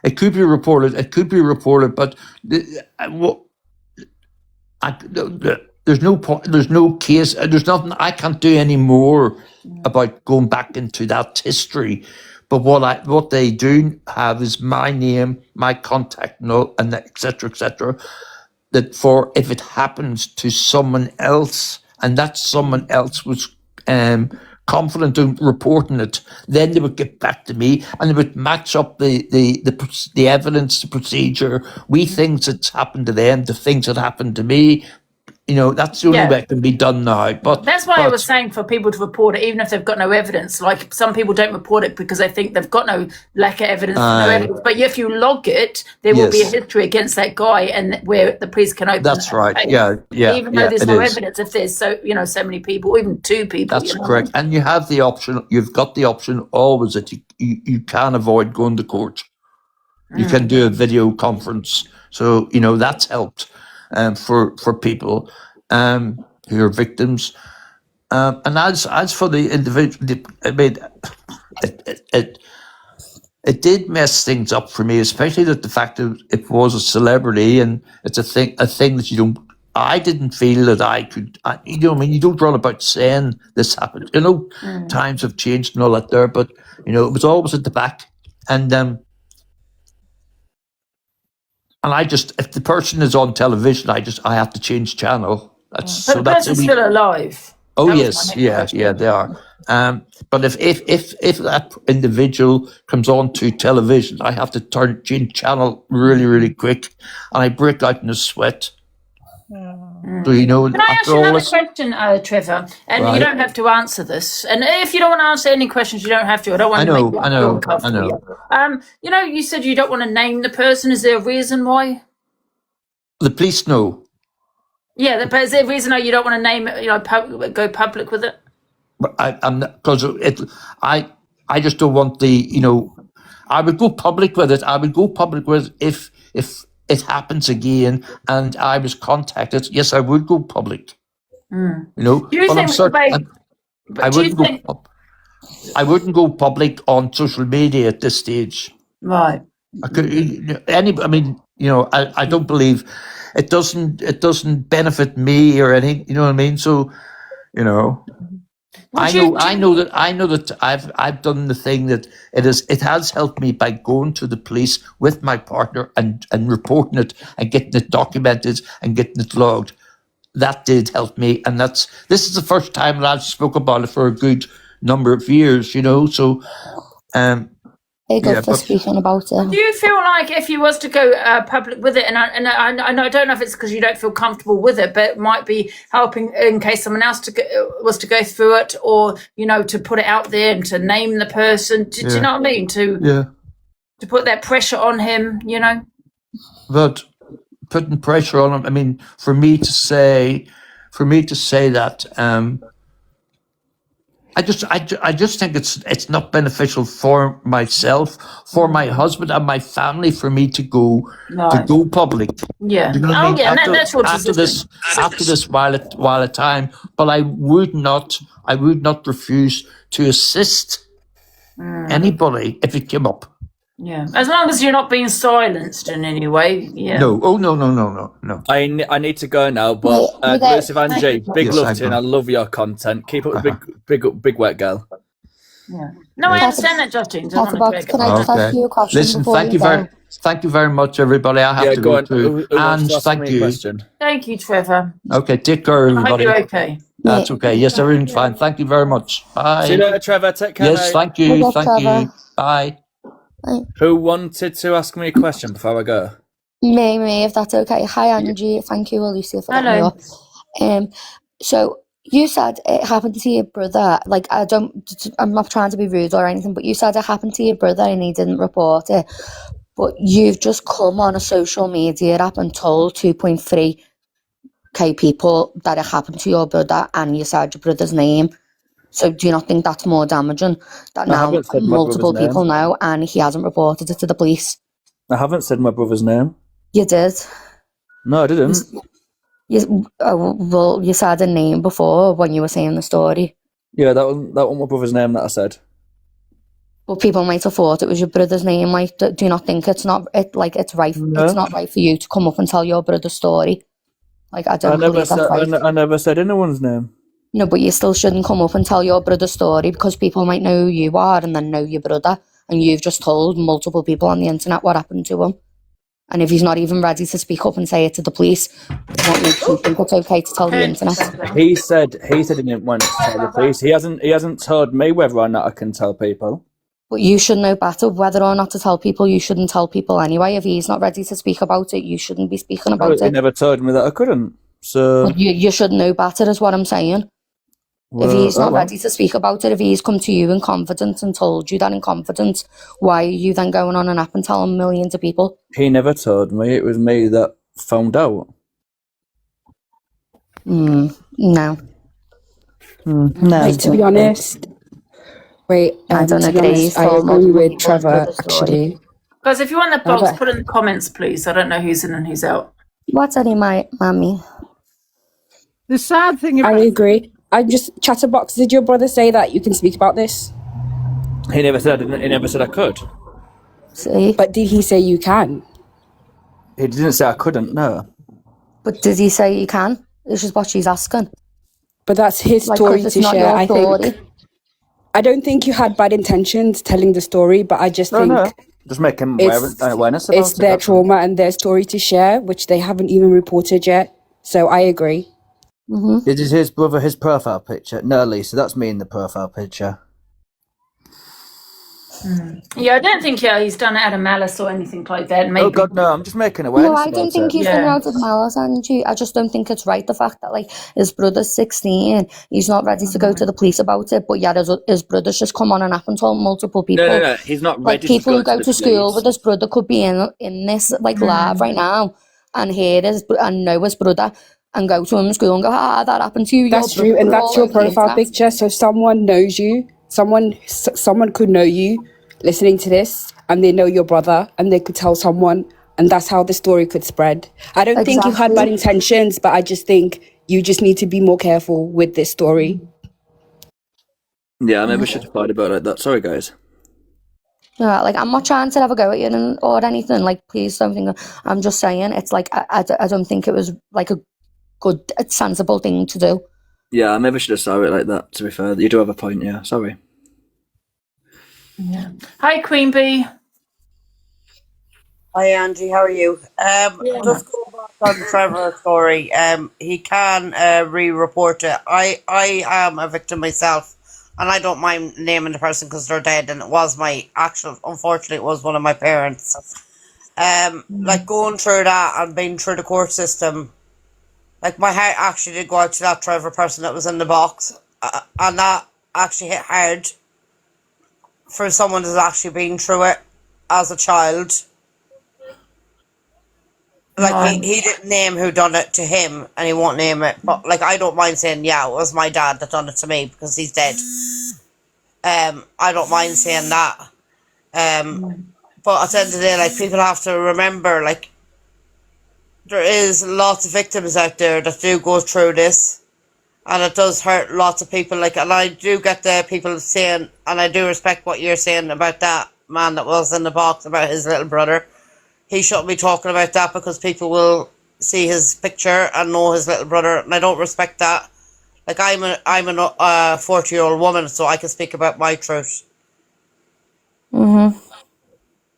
It could be reported. But there's no point. There's no case. There's nothing. I can't do any more about going back into that history. But what they do have is my name, my contact note, and et cetera, that for if it happens to someone else, and that someone else was confident in reporting it, then they would get back to me and they would match up the evidence, the procedure. We things that's happened to them, the things that happened to me. That's the only way it can be done now. But that's why I was saying for people to report it, even if they've got no evidence. Like some people don't report it because they think they've got no lack of evidence, no evidence. But if you log it, there will be a history against that guy, and where the police can open. That's right. Case. Yeah. Even though there's no evidence, if there's so many people, even two people. That's correct. And you have the option. You've got the option always that you can avoid going to court. You can do a video conference. So that's helped. For people who are victims, and as for the individual, I mean, it did mess things up for me, especially the fact that it was a celebrity and it's a thing that you don't. I didn't feel that I could. You don't run about saying this happened. Times have changed and all that there, but it was always at the back, and if the person is on television, I have to change channel. But the person's still alive. Oh yes, yeah, they are. But if that individual comes on to television, I have to change channel really, really quick, and I break out in a sweat. So Can I ask you another question, Trevor? And you don't have to answer this. And if you don't want to answer any questions, you don't have to. I don't want to make you feel uncomfortable. You said you don't want to name the person. Is there a reason why? The police know. Yeah, but is there a reason why you don't want to name it? Go public with it. But I'm because I just don't want I would go public with it. I would go public with it if it happens again and I was contacted. Yes, I would go public. Do you but I'm think? certain I wouldn't go public on social media at this stage. Right. I don't believe it doesn't benefit me or anything. You know what I mean? So, I know that I've done the thing that it has helped me by going to the police with my partner and reporting it and getting it documented and getting it logged. That did help me, and this is the first time that I've spoken about it for a good number of years. So for speaking about it. Do you feel like if you was to go public with it, and I don't know if it's because you don't feel comfortable with it, but it might be helping in case someone else was to go through it, or to put it out there and to name the person. Do you know what I mean? To put that pressure on him, But putting pressure on him. I mean, for me to say that. I just think it's not beneficial for myself, for my husband and my family, for me to go public. Yeah. You know what I mean? That's what after this while at time. But I would not refuse to assist anybody if it came up. Yeah, as long as you're not being silenced in any way. Yeah. No. Oh no. I need to go now, but Lucy Vanjie, big love to you, and I love your content. Keep up the big wet girl. Yeah. No, I understand that, Justin. Can I just ask you a question? Listen, thank you very much, everybody. I have to go through. And thank you. Thank you, Trevor. Okay, take care, everybody. I hope you're okay. That's okay. Yes, everything's fine. Thank you very much. Bye. See you later, Trevor. Take care. Yes, mate. thank you. Thank you. Bye. Who wanted to ask me a question before I go? Me, if that's okay. Hi, Angie. Thank you, Alicia, for letting me Hello. up. So you said it happened to your brother. Like, I'm not trying to be rude or anything, but you said it happened to your brother and he didn't report it. But you've just come on a social media app and told 2.3k people that it happened to your brother, and you said your brother's name. So do you not think that's more damaging? That I now haven't said my multiple brother's people name. know and he hasn't reported it to the police? I haven't said my brother's name. You did. No, I didn't. Well, you said a name before when you were saying the story. Yeah, that was my brother's name that I said. But people might have thought it was your brother's name. Like, do you not think it's right? No. It's not right for you to come up and tell your brother's story. Like, I don't believe that's right. I never said anyone's name. No, but you still shouldn't come up and tell your brother's story, because people might know who you are and then know your brother, and you've just told multiple people on the internet what happened to him. And if he's not even ready to speak up and say it to the police, what makes you think it's okay to tell the internet? He said he didn't want to tell the police. He hasn't told me whether or not I can tell people. But you should know better whether or not to tell people. You shouldn't tell people anyway. If he's not ready to speak about it, you shouldn't be speaking about He it. never told me that I couldn't. So But you should know better, is what I'm saying. If he's not ready to speak about it, if he's come to you in confidence and told you that in confidence, why are you then going on an app and telling millions of people? He never told me. It was me that found out. No. No. Wait, to be honest, I don't to be agree. honest, I agree with Trevor, actually. Guys, if you want the No, box, but- put in the comments, please. I don't know who's in and who's out. What's any mommy? The sad thing I about agree. I just, Chatterbox, did your brother say that you can speak about this? He never said I could. See? But did he say you can? He didn't say I couldn't, no. But did he say you can? This is what she's asking. But that's his Like, story 'cause it's to not share, your I story. think. I don't think you had bad intentions telling the story, but I just think Just make him it's, awareness about it's it. their that's all. trauma and their story to share, which they haven't even reported yet. So I agree. It is his brother, his profile picture. No, Lisa, that's me in the profile picture. Yeah, I don't think he's done it out of malice or anything like that. Maybe. Oh God, no! I'm just making awareness No, I about don't think it. he's done it out of malice, Angie. I just don't think it's right. The fact that, like, his brother's 16, he's not ready to go to the police about it, but yet his brother's just come on an app and told multiple people. No. He's not Like, ready people to who go go to to the school police. with his brother could be in this, like, live right now and hear and know his brother and go to him in school and go, that happened to you. That's your true, and brother that's all your over the profile internet." picture. So someone knows you. Someone could know you listening to this, and they know your brother, and they could tell someone, and that's how the story could spread. I don't think you had bad Exactly. intentions, but I just think you just need to be more careful with this story. Yeah, I maybe should have thought about it like that. Sorry, guys. Yeah, like, I'm not trying to have a go at you or anything. Like, please don't think. I'm just saying, it's like, I don't think it was, like, a good, sensible thing to do. Yeah, I maybe should have saw it like that, to be fair. You do have a point, yeah. Sorry. Yeah. Hi, Queen Bee. Hi Angie, how are you? Just go back on Trevor's story. He can re-report it. I am a victim myself, and I don't mind naming the person because they're dead, and it was unfortunately, it was one of my parents. Like, going through that and being through the court system, like, my heart actually did go out to that Trevor person that was in the box, and that actually hit hard for someone that's actually been through it as a child. Like, he didn't name who done it to him, and he won't name it. But, like, I don't mind saying, yeah, it was my dad that done it to me because he's dead. I don't mind saying that. But at the end of the day, like, people have to remember, like, there is lots of victims out there that do go through this, and it does hurt lots of people. Like, and I do get the people saying, and I do respect what you're saying about that man that was in the box about his little brother. He shouldn't be talking about that because people will see his picture and know his little brother, and I don't respect that. Like, I'm a 40-year-old woman, so I can speak about my truth.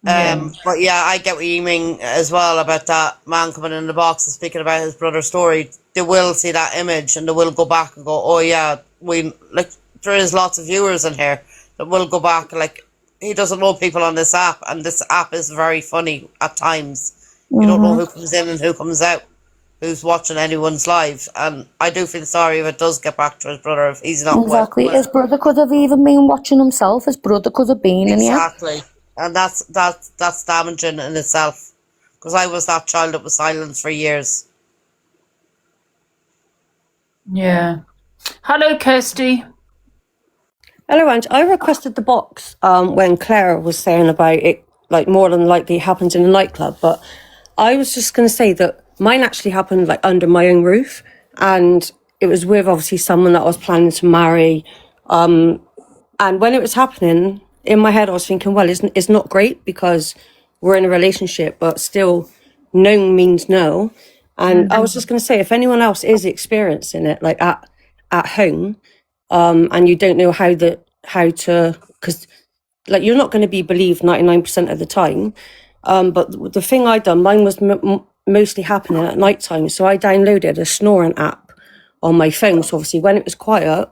But yeah, I get what you mean as well about that man coming in the box and speaking about his brother's story. They will see that image and they will go back and go, oh yeah, there is lots of viewers in here that will go back, like, he doesn't know people on this app, and this app is very funny at times. You don't know who comes in and who comes out, who's watching anyone's live, and I do feel sorry if it does get back to his brother if he's not Exactly. well. His brother could have even been watching himself. His brother could have been in here. Exactly. And that's damaging in itself. Because I was that child that was silenced for years. Yeah. Hello, Kirsty. Hello, Ange. I requested the box when Claire was saying about it, like more than likely happened in a nightclub. But I was just going to say that mine actually happened like under my own roof, and it was with obviously someone that I was planning to marry. And when it was happening, in my head I was thinking, well, it's not great because we're in a relationship, but still, no means no. And I was just going to say, if anyone else is experiencing it, like at home, and you don't know how to, because like you're not going to be believed 99% of the time. But the thing I done, mine was mostly happening at night time. So I downloaded a snoring app on my phone. So obviously when it was quiet,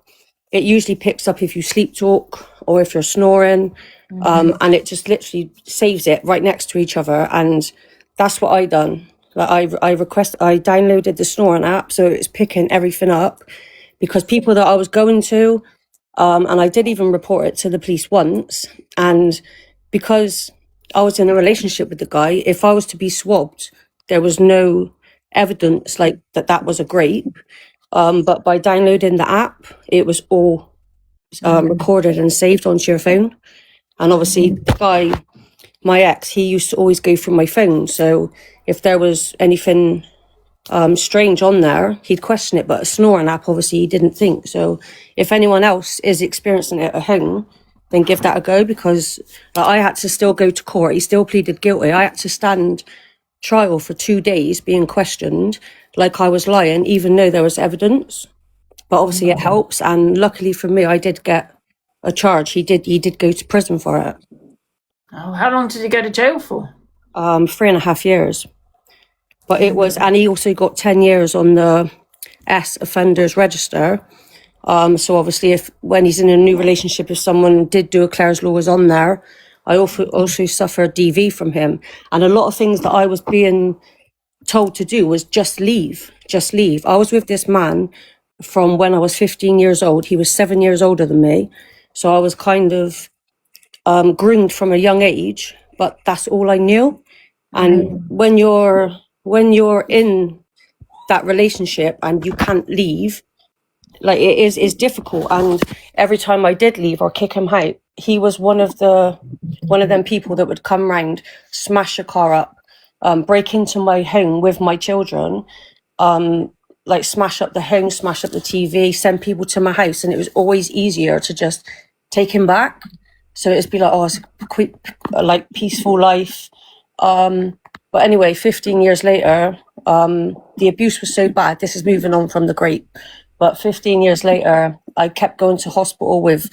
it usually picks up if you sleep talk or if you're snoring. And it just literally saves it right next to each other. And that's what I done. Like I downloaded the snoring app, so it's picking everything up, because people that I was going to, and I did even report it to the police once. And because I was in a relationship with the guy, if I was to be swabbed, there was no evidence like that was a grape. But by downloading the app, it was all recorded and saved onto your phone. And obviously the guy, my ex, he used to always go through my phone. So if there was anything strange on there, he'd question it. But a snoring app, obviously, he didn't think. So if anyone else is experiencing it at home, then give that a go, because I had to still go to court. He still pleaded guilty. I had to stand trial for 2 days being questioned like I was lying, even though there was evidence. But obviously it helps. And luckily for me, I did get a charge. He did go to prison for it. Oh, how long did he go to jail for? 3.5 years. But it was, and he also got 10 years on the S offenders register. So obviously when he's in a new relationship, if someone did do a Clare's Law was on there, I also suffered DV from him. And a lot of things that I was being told to do was just leave. I was with this man from when I was 15 years old. He was 7 years older than me. So I was kind of groomed from a young age, but that's all I knew. And when you're in that relationship and you can't leave, like it's difficult. And every time I did leave or kick him out, he was one of them people that would come round, smash a car up, break into my home with my children, like smash up the home, smash up the TV, send people to my house. And it was always easier to just take him back. So it'd be like, oh, it's a quick, like peaceful life. But anyway, 15 years later, the abuse was so bad. This is moving on from the grape. But 15 years later, I kept going to hospital with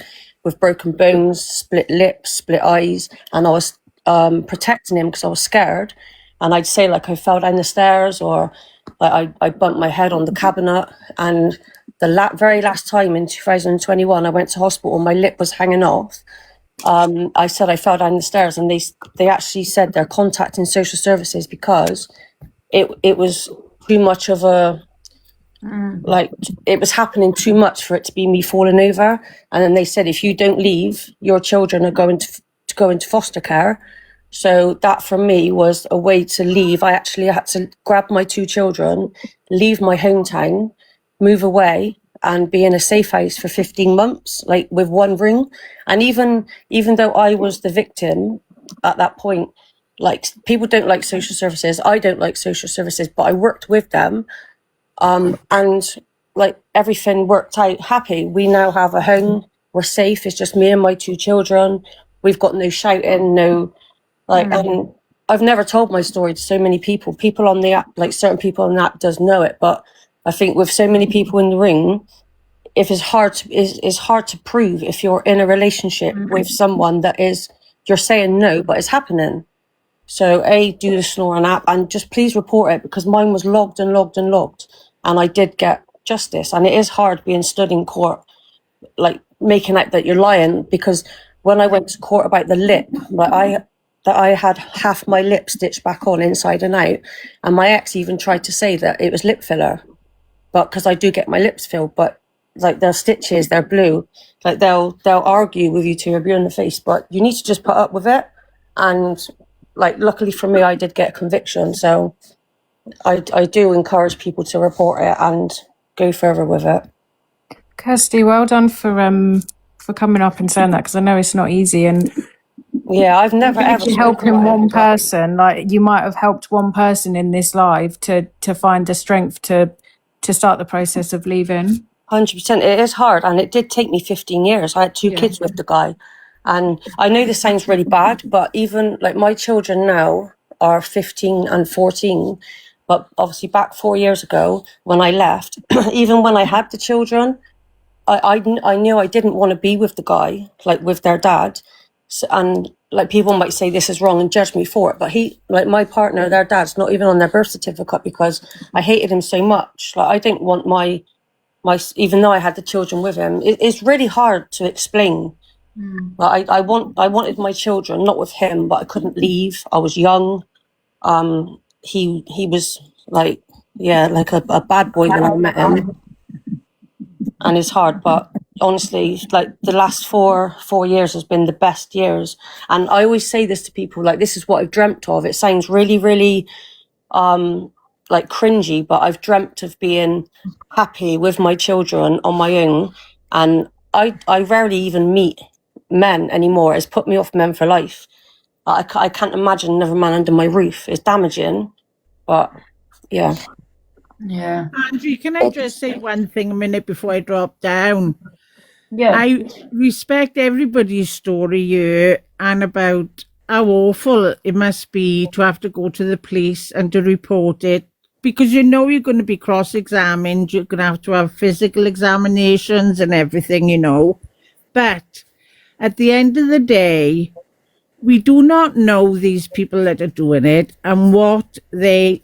broken bones, split lips, split eyes. And I was protecting him because I was scared. And I'd say like I fell down the stairs, or like I bumped my head on the cabinet. And the very last time in 2021, I went to hospital, my lip was hanging off. I said I fell down the stairs, and they actually said they're contacting social services because it was too much of a, like it was happening too much for it to be me falling over. And then they said, if you don't leave, your children are going to go into foster care. So that for me was a way to leave. I actually had to grab my 2 children, leave my hometown, move away, and be in a safe house for 15 months, like with 1 room. And even though I was the victim at that point, like people don't like social services. I don't like social services, but I worked with them. And like everything worked out happy. We now have a home. We're safe. It's just me and my 2 children. We've got no shouting, no, like, and I've never told my story to so many people. People on the app, like certain people on the app does know it, but I think with so many people in the ring, if it's hard to prove if you're in a relationship with someone that is, you're saying no, but it's happening. So do the snoring app, and just please report it, because mine was logged and logged and logged, and I did get justice. And it is hard being stood in court, like making out that you're lying, because when I went to court about the lip, like I had half my lip stitched back on inside and out, and my ex even tried to say that it was lip filler, but because I do get my lips filled, but like they're stitches, they're blue, like they'll argue with you till you're blue in the face, but you need to just put up with it. And like luckily for me, I did get a conviction, so I do encourage people to report it and go further with it. Kirsty, well done for coming up and saying that, because I know it's not easy. And yeah, I've never even ever if you're helping one person, like you might have helped one person in this life to find the strength to start the process of leaving. 100%. It is hard, and it did take me 15 years. I had two kids with the guy, and I know this sounds really bad, but even like my children now are 15 and 14, but obviously back 4 years ago when I left, even when I had the children, I knew I didn't want to be with the guy, like with their dad. So, and like people might say this is wrong and judge me for it, but he, like my partner, their dad's not even on their birth certificate, because I hated him so much. Like I didn't want my even though I had the children with him, it's really hard to explain. But I wanted my children, not with him, but I couldn't leave. I was young. He was like, like a bad boy when I met him, and it's hard. But honestly, like the last four years has been the best years. And I always say this to people, like this is what I've dreamt of. It sounds really, really like cringy, but I've dreamt of being happy with my children on my own. And I rarely even meet men anymore. It's put me off men for life. I can't imagine another man under my roof. It's damaging, but yeah. Andrew, can I just say one thing a minute before I drop down? Yeah. I respect everybody's story here and about how awful it must be to have to go to the police and to report it, because you know you're going to be cross-examined, you're going to have physical examinations and everything, you know. But at the end of the day, we do not know these people that are doing it and what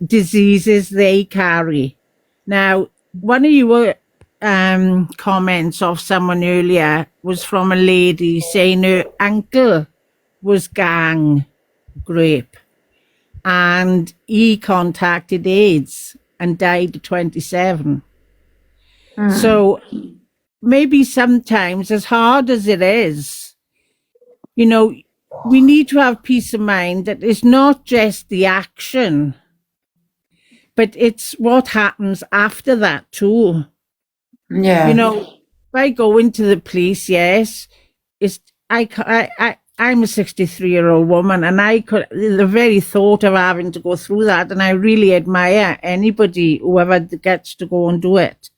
diseases they carry. Now, one of your comments of someone earlier was from a lady saying her uncle was gang rape, and he contacted AIDS and died at 27. So maybe sometimes, as hard as it is, you know, we need to have peace of mind that it's not just the action, but it's what happens after that too. Yeah. You know, if I go into the police, yes, I'm a 63-year-old woman, and the very thought of having to go through that, and I really admire anybody, whoever gets to go and do it.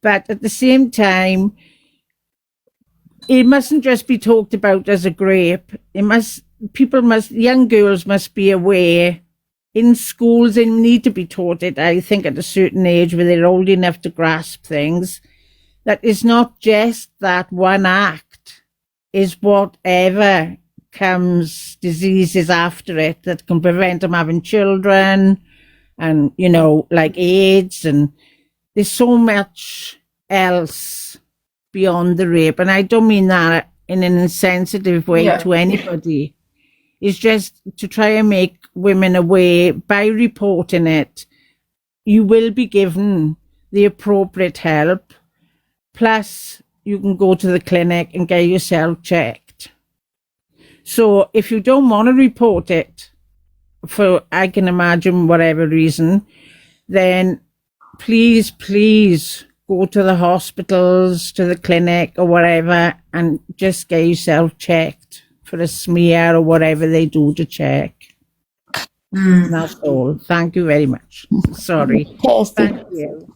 But at the same time, it mustn't just be talked about as a rape. Young girls must be aware. In schools, they need to be taught it, I think, at a certain age where they're old enough to grasp things, that it's not just that one act. Is whatever comes, diseases after it that can prevent them having children, and, you know, like AIDS, and there's so much else beyond the rape. And I don't mean that in an insensitive way to anybody. It's just to try and make women aware. By reporting it, you will be given the appropriate help, plus you can go to the clinic and get yourself checked. So if you don't want to report it, for I can imagine whatever reason, then please go to the hospitals, to the clinic or whatever, and just get yourself checked for a smear or whatever they do to check. That's all. Thank you very much. Sorry. Thank you.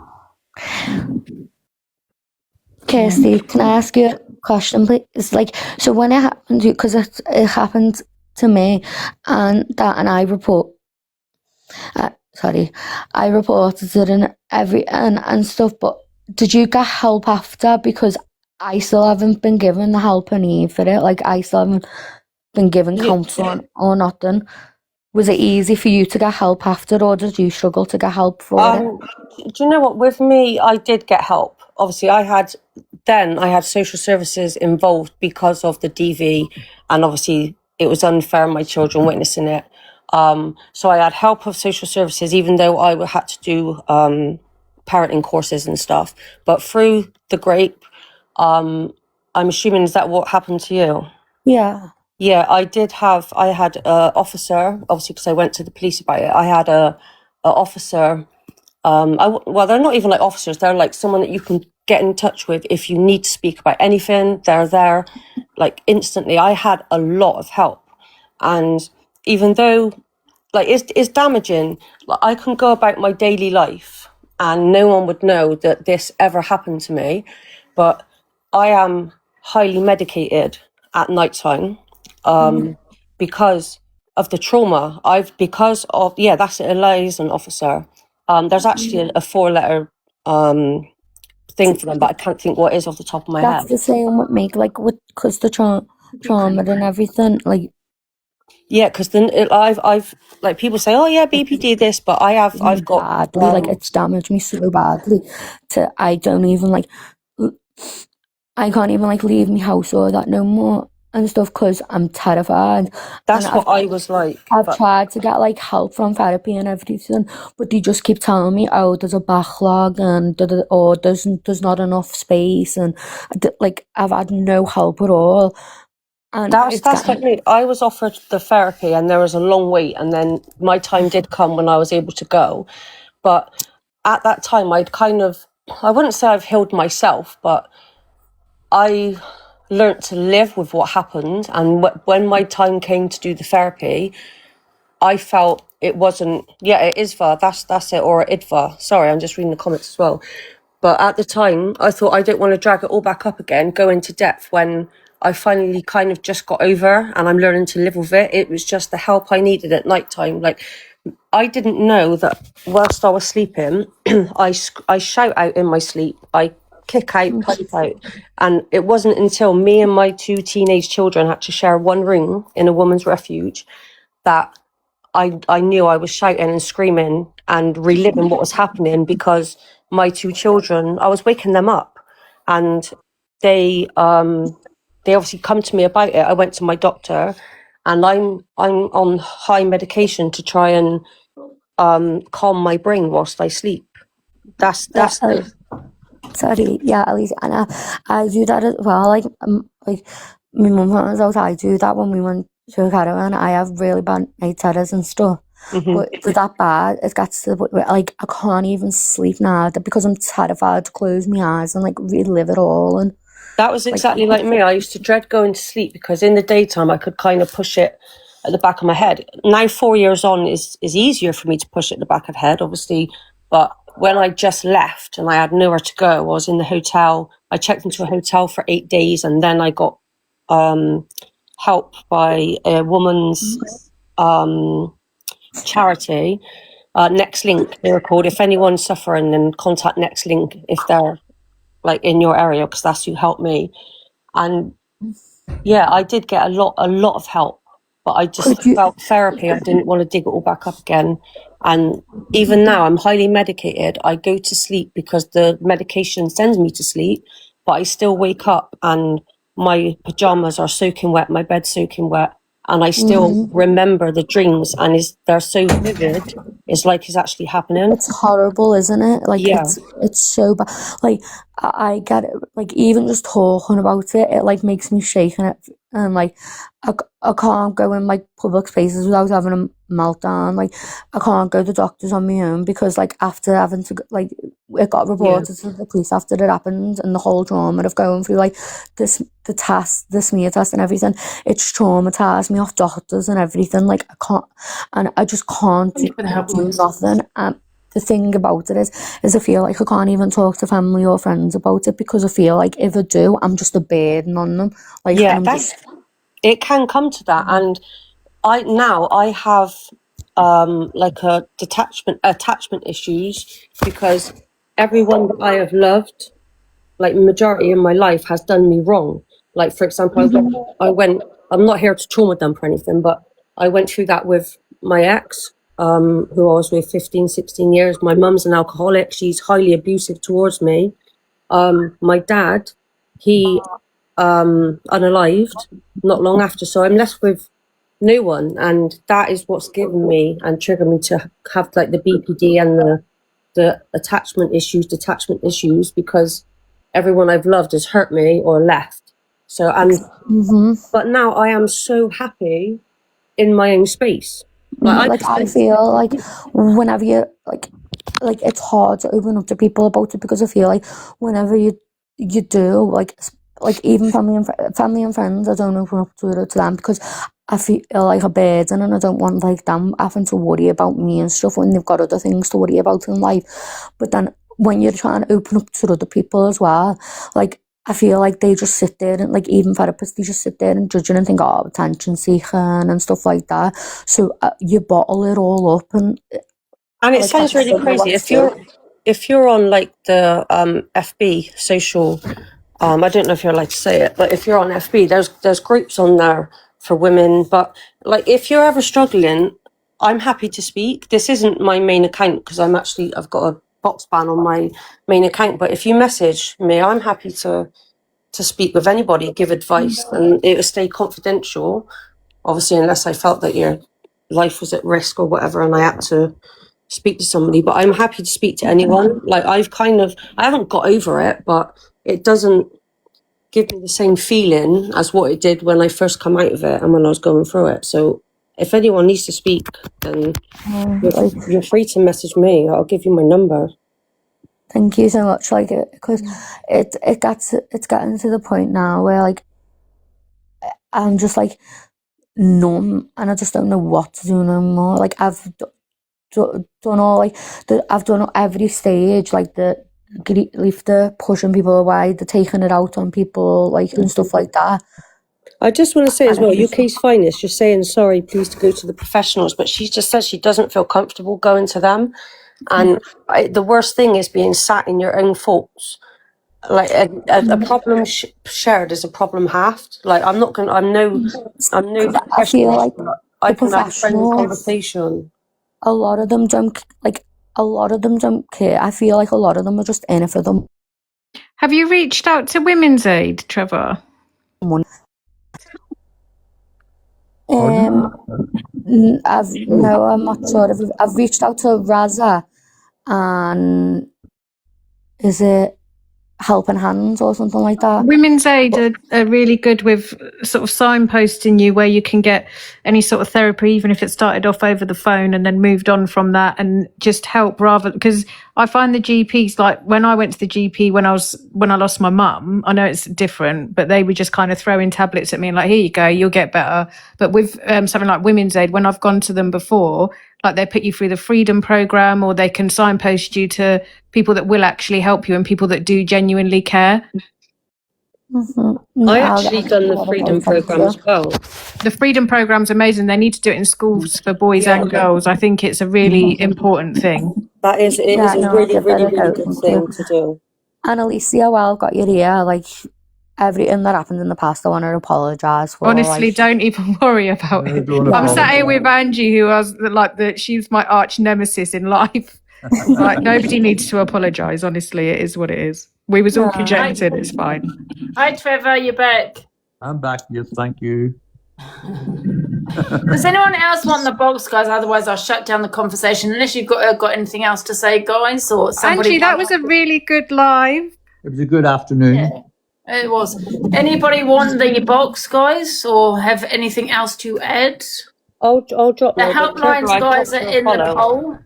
Kirsty, can I ask you a question, please? It's like, so when it happened to you, because it happened to me, and I reported it and stuff, but did you get help after? Because I still haven't been given the help I need for it. Like, I still haven't been given counselling or nothing. Was it easy for you to get help after, or did you struggle to get help for it? Do you know what? With me, I did get help. Obviously, I had social services involved because of the DV, and obviously it was unfair my children witnessing it. So I had help of social services, even though I had to do parenting courses and stuff. But through the grape, I'm assuming, is that what happened to you? Yeah. Yeah, I had a officer, obviously because I went to the police about it. I had a officer. Well, they're not even like officers. They're like someone that you can get in touch with if you need to speak about anything. They're there, like instantly. I had a lot of help, and even though, like, it's damaging. Like, I can go about my daily life, and no one would know that this ever happened to me. But I am highly medicated at nighttime. Because of the trauma. That's it, a liaison officer. There's actually a 4-letter thing for them, but I can't think what it is off the top of my That's head. the same with me, like, because the trauma and everything, like. Yeah, because then I've like, people say, oh yeah, BPD this, but I've got badly, like, it's damaged me so badly I don't even like, I can't even like leave my house or that no more and stuff because I'm terrified. That's And what I was like. I've tried to get like help from therapy and everything, but they just keep telling me, oh, there's a backlog and or there's not enough space, and like I've had no help at all. And That's like me. I was offered the therapy and there was a long wait, and then my time did come when I was able to go. But at that time, I wouldn't say I've healed myself, but I learnt to live with what happened. And when my time came to do the therapy, I felt it wasn't, it is VAR, that's it, or IDVA. Sorry, I'm just reading the comments as well. But at the time, I thought, I don't want to drag it all back up again, go into depth, when I finally kind of just got over and I'm learning to live with it. It was just the help I needed at nighttime. Like, I didn't know that whilst I was sleeping, I shout out in my sleep, I kick out, pipe out. And it wasn't until me and my 2 teenage children had to share one room in a woman's refuge that I knew I was shouting and screaming and reliving what was happening, because my 2 children, I was waking them up, and they obviously come to me about it. I went to my doctor, and I'm on high medication to try and calm my brain whilst I sleep. That's Sorry, yeah, at least, and I do that as well. Like my mum found out I do that when we went to a caravan. I have really bad night terrors and stuff. But it's that bad. It gets to the point where, like, I can't even sleep now because I'm terrified to close my eyes and like relive it all. And that was exactly like me. I used to dread going to sleep because in the daytime I could kind of push it at the back of my head. Now 4 years on is easier for me to push it at the back of the head, obviously. But when I just left and I had nowhere to go, I was in the hotel. I checked into a hotel for 8 days, and then I got help by a woman's charity, Next Link, they were called. If anyone's suffering, then contact Next Link if they're like in your area, because that's who helped me. And yeah, I did get a lot of help, but I just felt therapy. I didn't want to dig it all back up again. And even now, I'm highly medicated. I go to sleep because the medication sends me to sleep, but I still wake up and my pajamas are soaking wet, my bed's soaking wet, and I still remember the dreams, and they're so vivid. It's like it's actually happening. It's horrible, isn't it? Like, it's so bad. Like, I get it. Like, even just talking about it, it like makes me shake, and like I can't go in like public spaces without having a meltdown. Like, I can't go to doctors on my own because, like, after having to like, it got reported to the police after it happened, and the whole trauma of going through like the smear test and everything, it's traumatized me off doctors and everything. Like, I can't, and I just can't do nothing. The thing about it is I feel like I can't even talk to family or friends about it because I feel like if I do, I'm just a burden on them. Like, it can come to that. And I have like a attachment issues, because everyone that I have loved, like majority of my life, has done me wrong. Like, for example, I'm not here to trauma dump or anything, but I went through that with my ex, who I was with 15, 16 years. My mum's an alcoholic. She's highly abusive towards me. My dad, he unalived not long after. So I'm left with no one. And that is what's given me and triggered me to have like the BPD and the detachment issues, because everyone I've loved has hurt me or left. So, but now I am so happy in my own space. Like I feel like whenever you like it's hard to open up to people about it, because I feel like whenever you do, like even family and friends, I don't open up to them because I feel like a burden, and I don't want like them having to worry about me and stuff when they've got other things to worry about in life. But then when you're trying to open up to other people as well, like I feel like they just sit there and like even therapists, they just sit there and judging and think, oh, attention seeking and stuff like that. So you bottle it all up, and it sounds really crazy. If you're on like the FB social, I don't know if you're allowed to say it, but if you're on FB, there's groups on there for women. But like if you're ever struggling, I'm happy to speak. This isn't my main account because I've got a box ban on my main account. But if you message me, I'm happy to speak with anybody, give advice, and it will stay confidential, obviously, unless I felt that your life was at risk or whatever, and I had to speak to somebody. But I'm happy to speak to anyone. Like I haven't got over it, but it doesn't give me the same feeling as what it did when I first come out of it and when I was going through it. So if anyone needs to speak, then you're free to message me. I'll give you my number. Thank you so much. Like, because it's getting to the point now where like I'm just like numb, and I just don't know what to do no more. Like I've done all I've done every stage, like the grief, the pushing people away, the taking it out on people, like and stuff like that. I just want to say as well, UK's Finest, just saying sorry, please to go to the professionals, but she just said she doesn't feel comfortable going to them. And the worst thing is being sat in your own faults. Like a problem shared is a problem halved. Like I'm no I feel like I can have a friendly conversation. A lot of them don't care. I feel like a lot of them are just in it for them. Have you reached out to Women's Aid, Trevor? I'm not sure. I've reached out to Raza, and is it Helping Hands or something like that? Women's Aid are really good with sort of signposting you where you can get any sort of therapy, even if it started off over the phone and then moved on from that, and just help rather, because I find the GPs, like when I went to the GP when I lost my mum, I know it's different, but they were just kind of throwing tablets at me and like, here you go, you'll get better. But with something like Women's Aid, when I've gone to them before, like they put you through the Freedom Programme, or they can signpost you to people that will actually help you and people that do genuinely care. I actually done the Freedom Programme as well. The Freedom Programme's amazing. They need to do it in schools for boys and girls. I think it's a really important thing. It is a really good thing to do. And Alicia, while I've got you here, like everything that happened in the past, I want to apologise for. Honestly, don't even worry about it. I'm sat here with Angie, who was she's my arch nemesis in life. Like nobody needs to apologise. Honestly, it is what it is. We was all projecting. It's fine. Hi, Trevor. You're back. I'm back. Yes, thank you. Does anyone else want the box, guys? Otherwise, I'll shut down the conversation. Unless you've got anything else to say, guys, or somebody. Angie, that was a really good live. It was a good afternoon. Yeah. It was. Anybody want the box, guys, or have anything else to add? I'll drop the helplines, guys, are in the poll.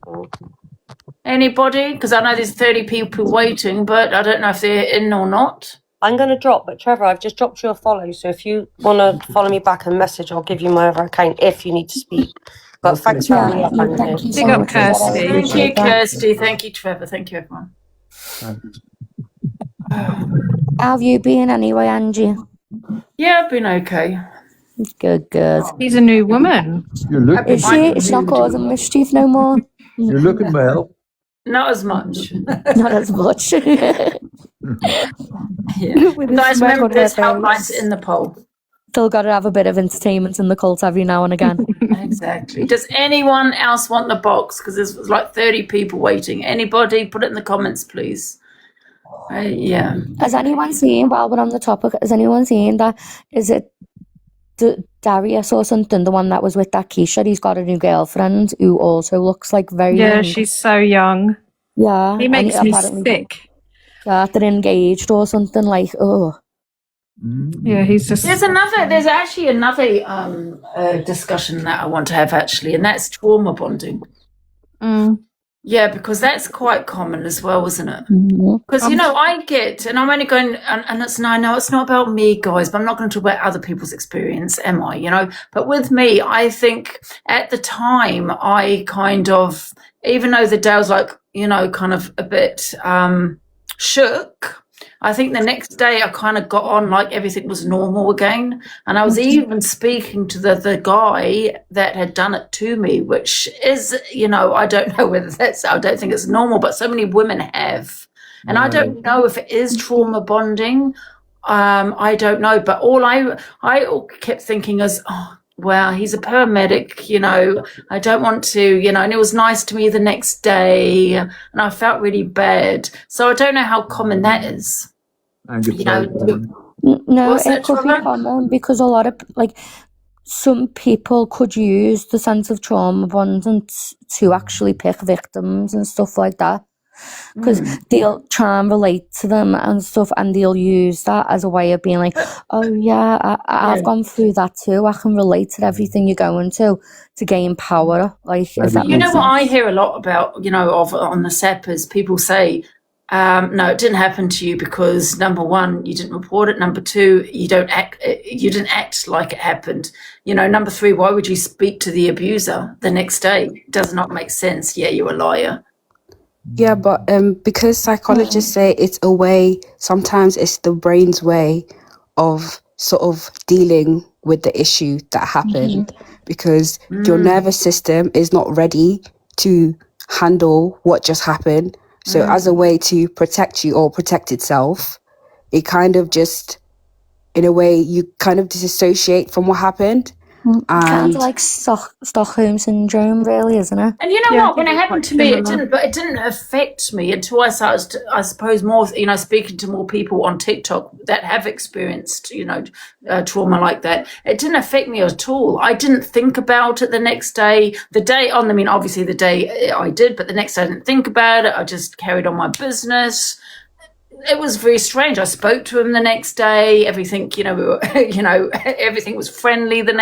Anybody? Because I know there's 30 people waiting, but I don't know if they're in or not. I'm going to drop, but Trevor, I've just dropped you a follow. So if you want to follow me back and message, I'll give you my other account if you need to speak. But thanks for having me. Big up, Kirsty. Thank you, Kirsty. Thank you, Trevor. Thank you, everyone. How have you been anyway, Angie? Yeah, I've been okay. Good. She's a new woman. Is she? Is she not causing mischief no more? You're looking well. Not as much. Not as much. Yeah. Guys, remember there's helplines in the poll. Still got to have a bit of entertainment in the cult every now and again. Exactly. Does anyone else want the box? Because there's like 30 people waiting. Anybody? Put it in the comments, please. Yeah. Has anyone seen, while we're on the topic, has anyone seen that, is it Darius or something, the one that was with that Keisha? He's got a new girlfriend who also looks like very Yeah, young. she's so young. Yeah. He and makes me apparently- sick. Yeah, they're engaged or something, like, oh. Yeah, he's just. There's actually another discussion that I want to have actually, and that's trauma bonding. Yeah, because that's quite common as well, isn't it? Because I get, and I'm only going, and it's no, it's not about me, guys. But I'm not going to talk about other people's experience, am I? But with me, I think at the time I kind of, even though the day was like, kind of a bit shook. I think the next day I kind of got on like everything was normal again. And I was even speaking to the guy that had done it to me, which is, I don't know whether I don't think it's normal, but so many women have. And I don't know if it is trauma bonding. I don't know. But all I kept thinking is, well, he's a paramedic, I don't want to, and it was nice to me the next day and I felt really bad. So I don't know how common that is. No, it could be common because a lot of, some people could use the sense of trauma bonding to actually pick victims and stuff like that. Because they'll try and relate to them and stuff, and they'll use that as a way of being like, oh yeah, I've gone through that too. I can relate to everything you're going to gain power. If that You know makes what I sense. hear a lot about, on the SEP is people say, no, it didn't happen to you because number one, you didn't report it. Number two, you didn't act like it happened. Number three, why would you speak to the abuser the next day? It does not make sense. Yeah, you're a liar. Yeah, but because psychologists say it's a way, sometimes it's the brain's way of sort of dealing with the issue that happened, because your nervous system is not ready to handle what just happened. So as a way to protect you or protect itself, it kind of just, in a way, you kind of disassociate from what happened. Kind And of like Stockholm syndrome, really, isn't it? And you know what? When it happened to me, it didn't affect me until I started, I suppose, more, speaking to more people on TikTok that have experienced, trauma like that. It didn't affect me at all. I didn't think about it the next day. Obviously the day I did, but the next day I didn't think about it. I just carried on my business. It was very strange. I spoke to him the next day. Everything, everything was friendly the next